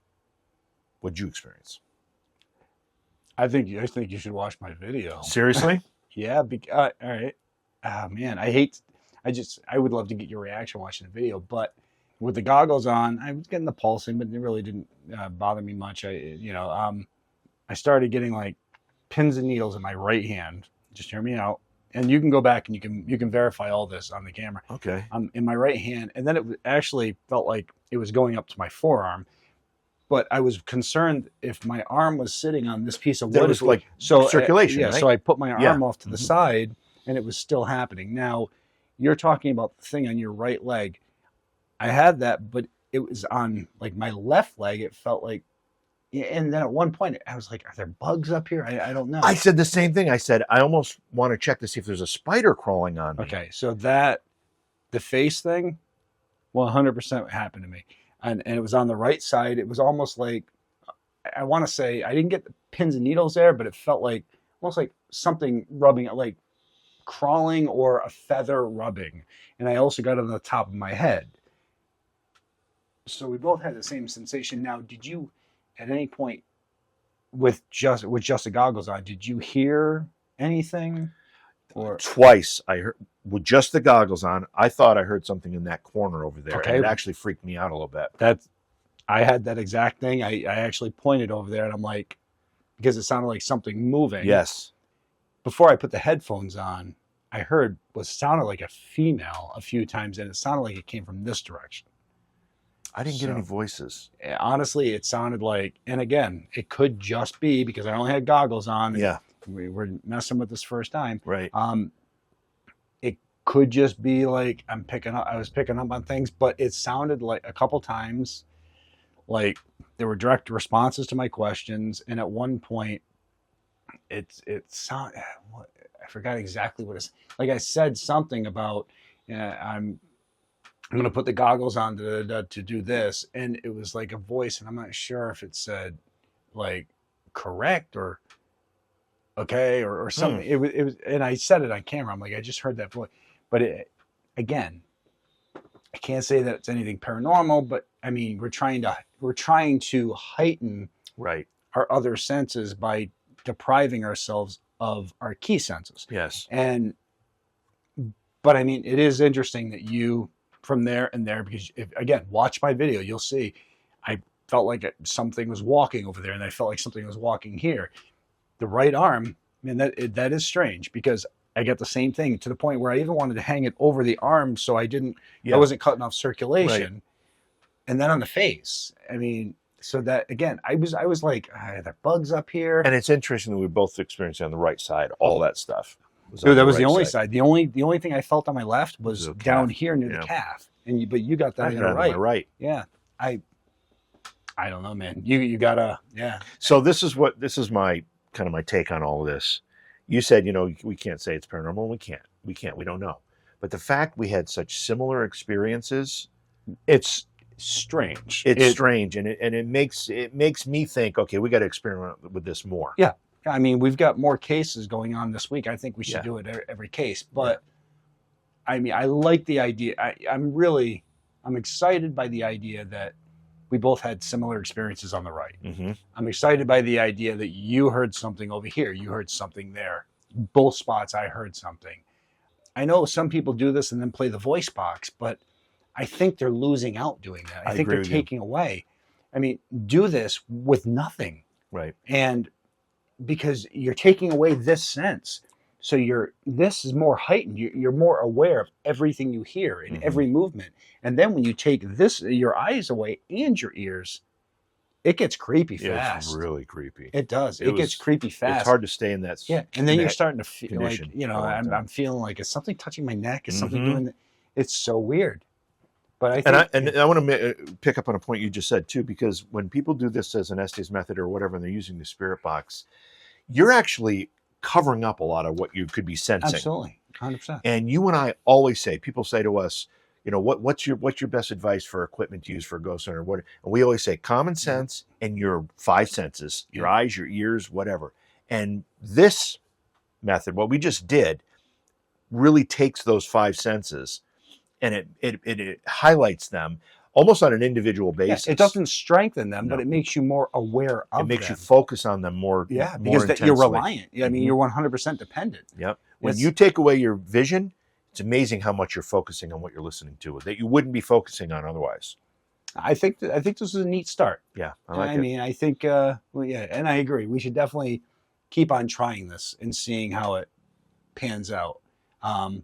what'd you experience? I think you should watch my video. Seriously? Yeah. All right. Oh, man, I would love to get your reaction watching the video, but with the goggles on, I was getting the pulsing, but it really didn't bother me much. I started getting like pins and needles in my right hand. Just hear me out. And you can go back and you can verify all this on the camera. Okay. In my right hand, and then it actually felt like it was going up to my forearm. But I was concerned if my arm was sitting on this piece of wood. There was like circulation, yeah, right? so I put my arm off to the side, and it was still happening. Now, you're talking about the thing on your right leg. I had that, but it was on like my left leg. It felt like, and then at one point I was like, are there bugs up here? I don't know. I said the same thing. I said, I almost want to check to see if there's a spider crawling on me. Okay, so the face thing, 100% happened to me. And it was on the right side. It was almost like, I want to say, I didn't get the pins and needles there, but it felt like almost like something rubbing, like crawling or a feather rubbing. And I also got it on the top of my head. So we both had the same sensation. Now, did you, at any point, with just the goggles on, did you hear anything? Or twice I heard with just the goggles on. I thought I heard something in that corner over there. Okay. And it actually freaked me out a little bit. I had that exact thing. I actually pointed over there and I'm like, because it sounded like something moving. Yes. Before I put the headphones on, I heard what sounded like a female a few times, and it sounded like it came from this direction. I didn't get any voices. Honestly, it sounded like, and again, it could just be because I only had goggles on. Yeah. We were messing with this first time. Right. It could just be like I was picking up on things, but it sounded like a couple times like there were direct responses to my questions, and at one point it sounded, I forgot exactly what it's like. I said something about I'm going to put the goggles on to do this, and it was like a voice, and I'm not sure if it said like correct or okay or something. It was, and I said it on camera. I'm like, I just heard that voice, but again, I can't say that it's anything paranormal. But I mean, we're trying to heighten our other senses by depriving ourselves of our key senses. Yes. But I mean, it is interesting that you from there and there, because again, watch my video, you'll see I felt like something was walking over there, and I felt like something was walking here. The right arm, man, that is strange, because I get the same thing to the point where I even wanted to hang it over the arm so I wasn't cutting off circulation. Right. And then on the face, I mean, so that again, I was like, are there bugs up here? And it's interesting that we both experienced on the right side, all that stuff. That was the only side. The only thing I felt on my left was down here near the calf. But you got that on the right. Right. Yeah. I don't know, man. You gotta, yeah. So this is my kind of my take on all of this. You said, we can't say it's paranormal. We can't. We don't know. But the fact we had such similar experiences, it's strange. It's strange, and it makes me think, okay, we got to experiment with this more. Yeah. I mean, we've got more cases going on this week. I think we should do it every case. But I mean, I like the idea. I'm excited by the idea that we both had similar experiences on the right. Mm-hmm. I'm excited by the idea that you heard something over here. You heard something there. Both spots, I heard something. I know some people do this and then play the voice box, but I think they're losing out doing that. I think they're taking away. I mean, do this with nothing. Right. And because you're taking away this sense. So this is more heightened. You're more aware of everything you hear in every movement. And then when you take your eyes away and your ears, it gets creepy fast. It's really creepy. It does. It gets creepy fast. It's hard to stay in that. Yeah. And then you're starting to feel like, I'm feeling like, is something touching my neck? Is something doing that? It's so weird. But I think, I want to pick up on a point you just said too, because when people do this as an Estes method or whatever, and they're using the spirit box, you're actually covering up a lot of what you could be sensing. Absolutely, 100%. And you and I always say, people say to us, you know, what's your best advice for equipment to use for a ghost hunter? What? And we always say common sense and your five senses, your eyes, your ears, whatever. And this method, what we just did, really takes those five senses and it highlights them almost on an individual basis. It doesn't strengthen them, No. but it makes you more aware of them. It makes you focus on them more. Yeah, more because intensely. you're reliant. I mean, you're 100% dependent. Yep. When you take away your vision, it's amazing how much you're focusing on what you're listening to that you wouldn't be focusing on otherwise. I think this is a neat start. Yeah, I like it. I mean, I think, and I agree. We should definitely keep on trying this and seeing how it pans out. And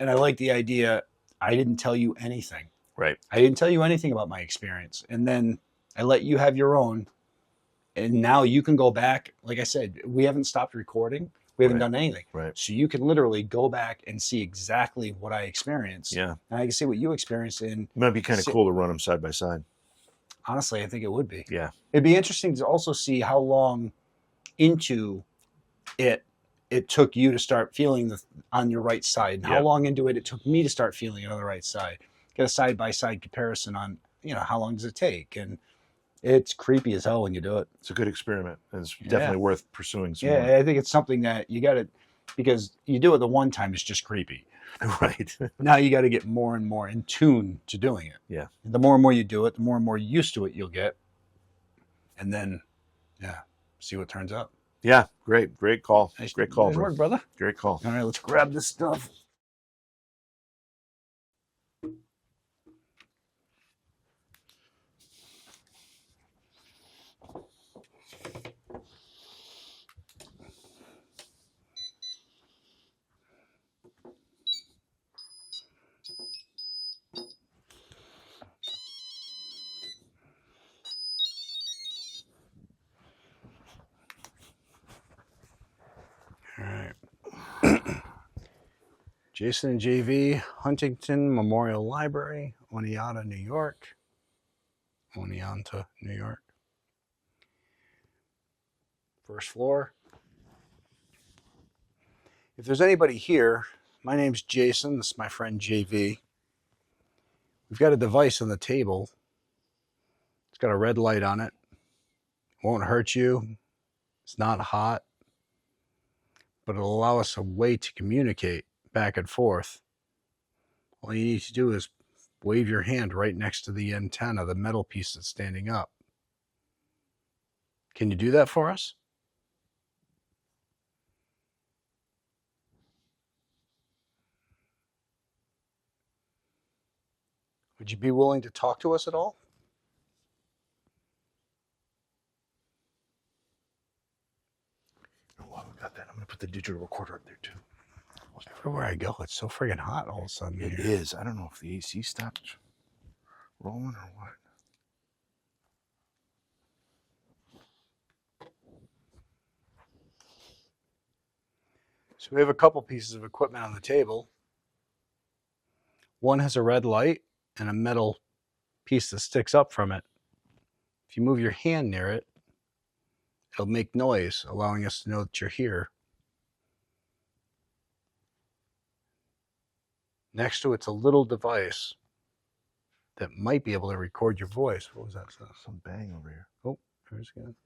I like the idea. I didn't tell you anything. Right. I didn't tell you anything about my experience, and then I let you have your own. And now you can go back. Like I said, we haven't stopped recording. We haven't done anything. Right. So you can literally go back and see exactly what I experienced. Yeah. And I can see what you experienced. And It might be kind of cool to run them side by side. honestly, I think it would be. Yeah. It'd be interesting to also see how long into it took you to start feeling on your right side, and how long into it took me to start feeling it on the right side. Get a side by side comparison on, how long does it take? And it's creepy as hell when you do it. It's a good experiment. It's definitely worth pursuing some Yeah, more. I think it's something that you got to, because you do it the one time, it's just creepy. Right. Now you got to get more and more in tune to doing it. Yeah. And the more and more you do it, the more and more used to it you'll get. And then, see what turns out. Yeah, great call. Great call, Nice bro. work, brother. Great call. All right, let's grab this stuff. All right. Jason and JV, Huntington Memorial Library, Oneonta, New York. Oneonta, New York. First floor. If there's anybody here, my name's Jason. This is my friend JV. We've got a device on the table. It's got a red light on it. Won't hurt you. It's not hot. But it'll allow us a way to communicate back and forth. All you need to do is wave your hand right next to the antenna, the metal piece that's standing up. Can you do that for us? Would you be willing to talk to us at all? Oh, I got that. I'm going to put the digital recorder up there too. Everywhere I go, it's so friggin' hot all of a sudden. It is. I don't know if the AC stopped rolling or what. So we have a couple pieces of equipment on the table. One has a red light and a metal piece that sticks up from it. If you move your hand near it, it'll make noise, allowing us to know that you're here. Next to it's a little device that might be able to record your voice. What was that? Some bang over here. Oh, there's good.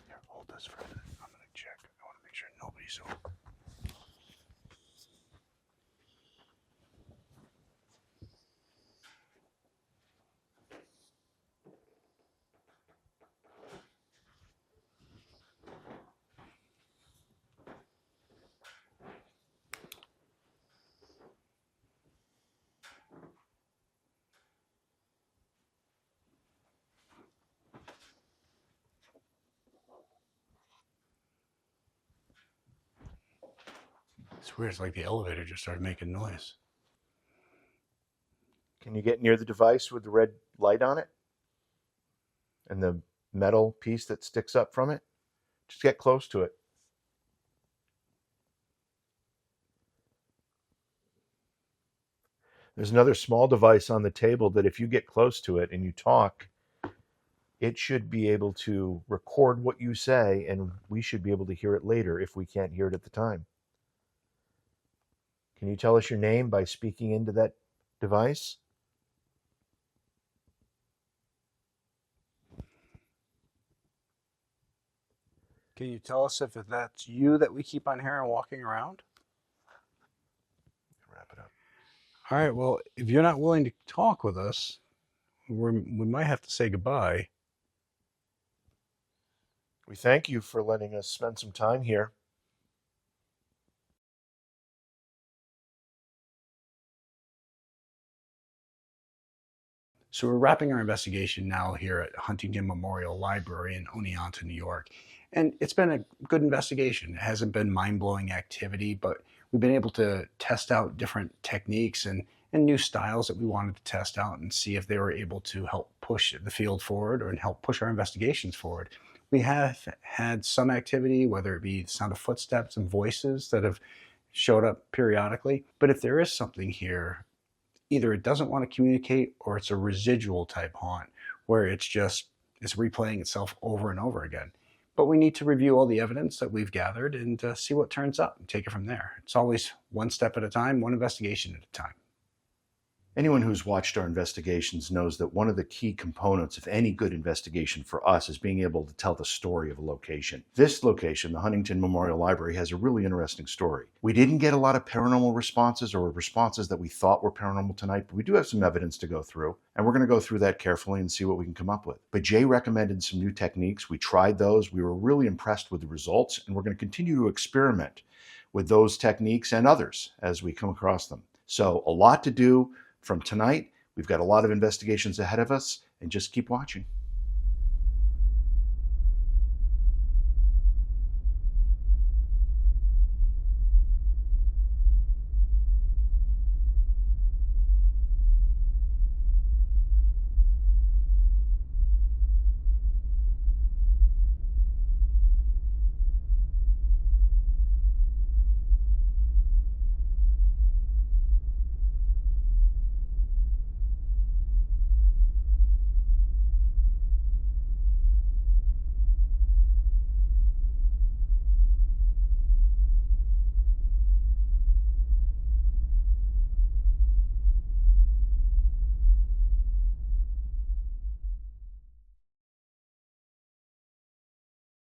Here, hold this for a minute. I'm going to check. I want to make sure nobody's home. It's weird. It's like the elevator just started making noise. Can you get near the device with the red light on it? And the metal piece that sticks up from it? Just get close to it. There's another small device on the table that if you get close to it and you talk, it should be able to record what you say, and we should be able to hear it later if we can't hear it at the time. Can you tell us your name by speaking into that device? Can you tell us if that's you that we keep on hearing walking around? Wrap it up. All right, well, if you're not willing to talk with us, we might have to say goodbye. We thank you for letting us spend some time here. So we're wrapping our investigation now here at Huntington Memorial Library in Oneonta, New York. And it's been a good investigation. It hasn't been mind-blowing activity, but we've been able to test out different techniques and new styles that we wanted to test out and see if they were able to help push the field forward or help push our investigations forward. We have had some activity, whether it be the sound of footsteps and voices that have showed up periodically. But if there is something here, either it doesn't want to communicate or it's a residual type haunt where it's replaying itself over and over again. But we need to review all the evidence that we've gathered and see what turns up and take it from there. It's always one step at a time, one investigation at a time. Anyone who's watched our investigations knows that one of the key components of any good investigation for us is being able to tell the story of a location. This location, the Huntington Memorial Library, has a really interesting story. We didn't get a lot of paranormal responses or responses that we thought were paranormal tonight, but we do have some evidence to go through, and we're going to go through that carefully and see what we can come up with. But Jay recommended some new techniques. We tried those. We were really impressed with the results, and we're going to continue to experiment with those techniques and others as we come across them. So a lot to do from tonight. We've got a lot of investigations ahead of us, and just keep watching.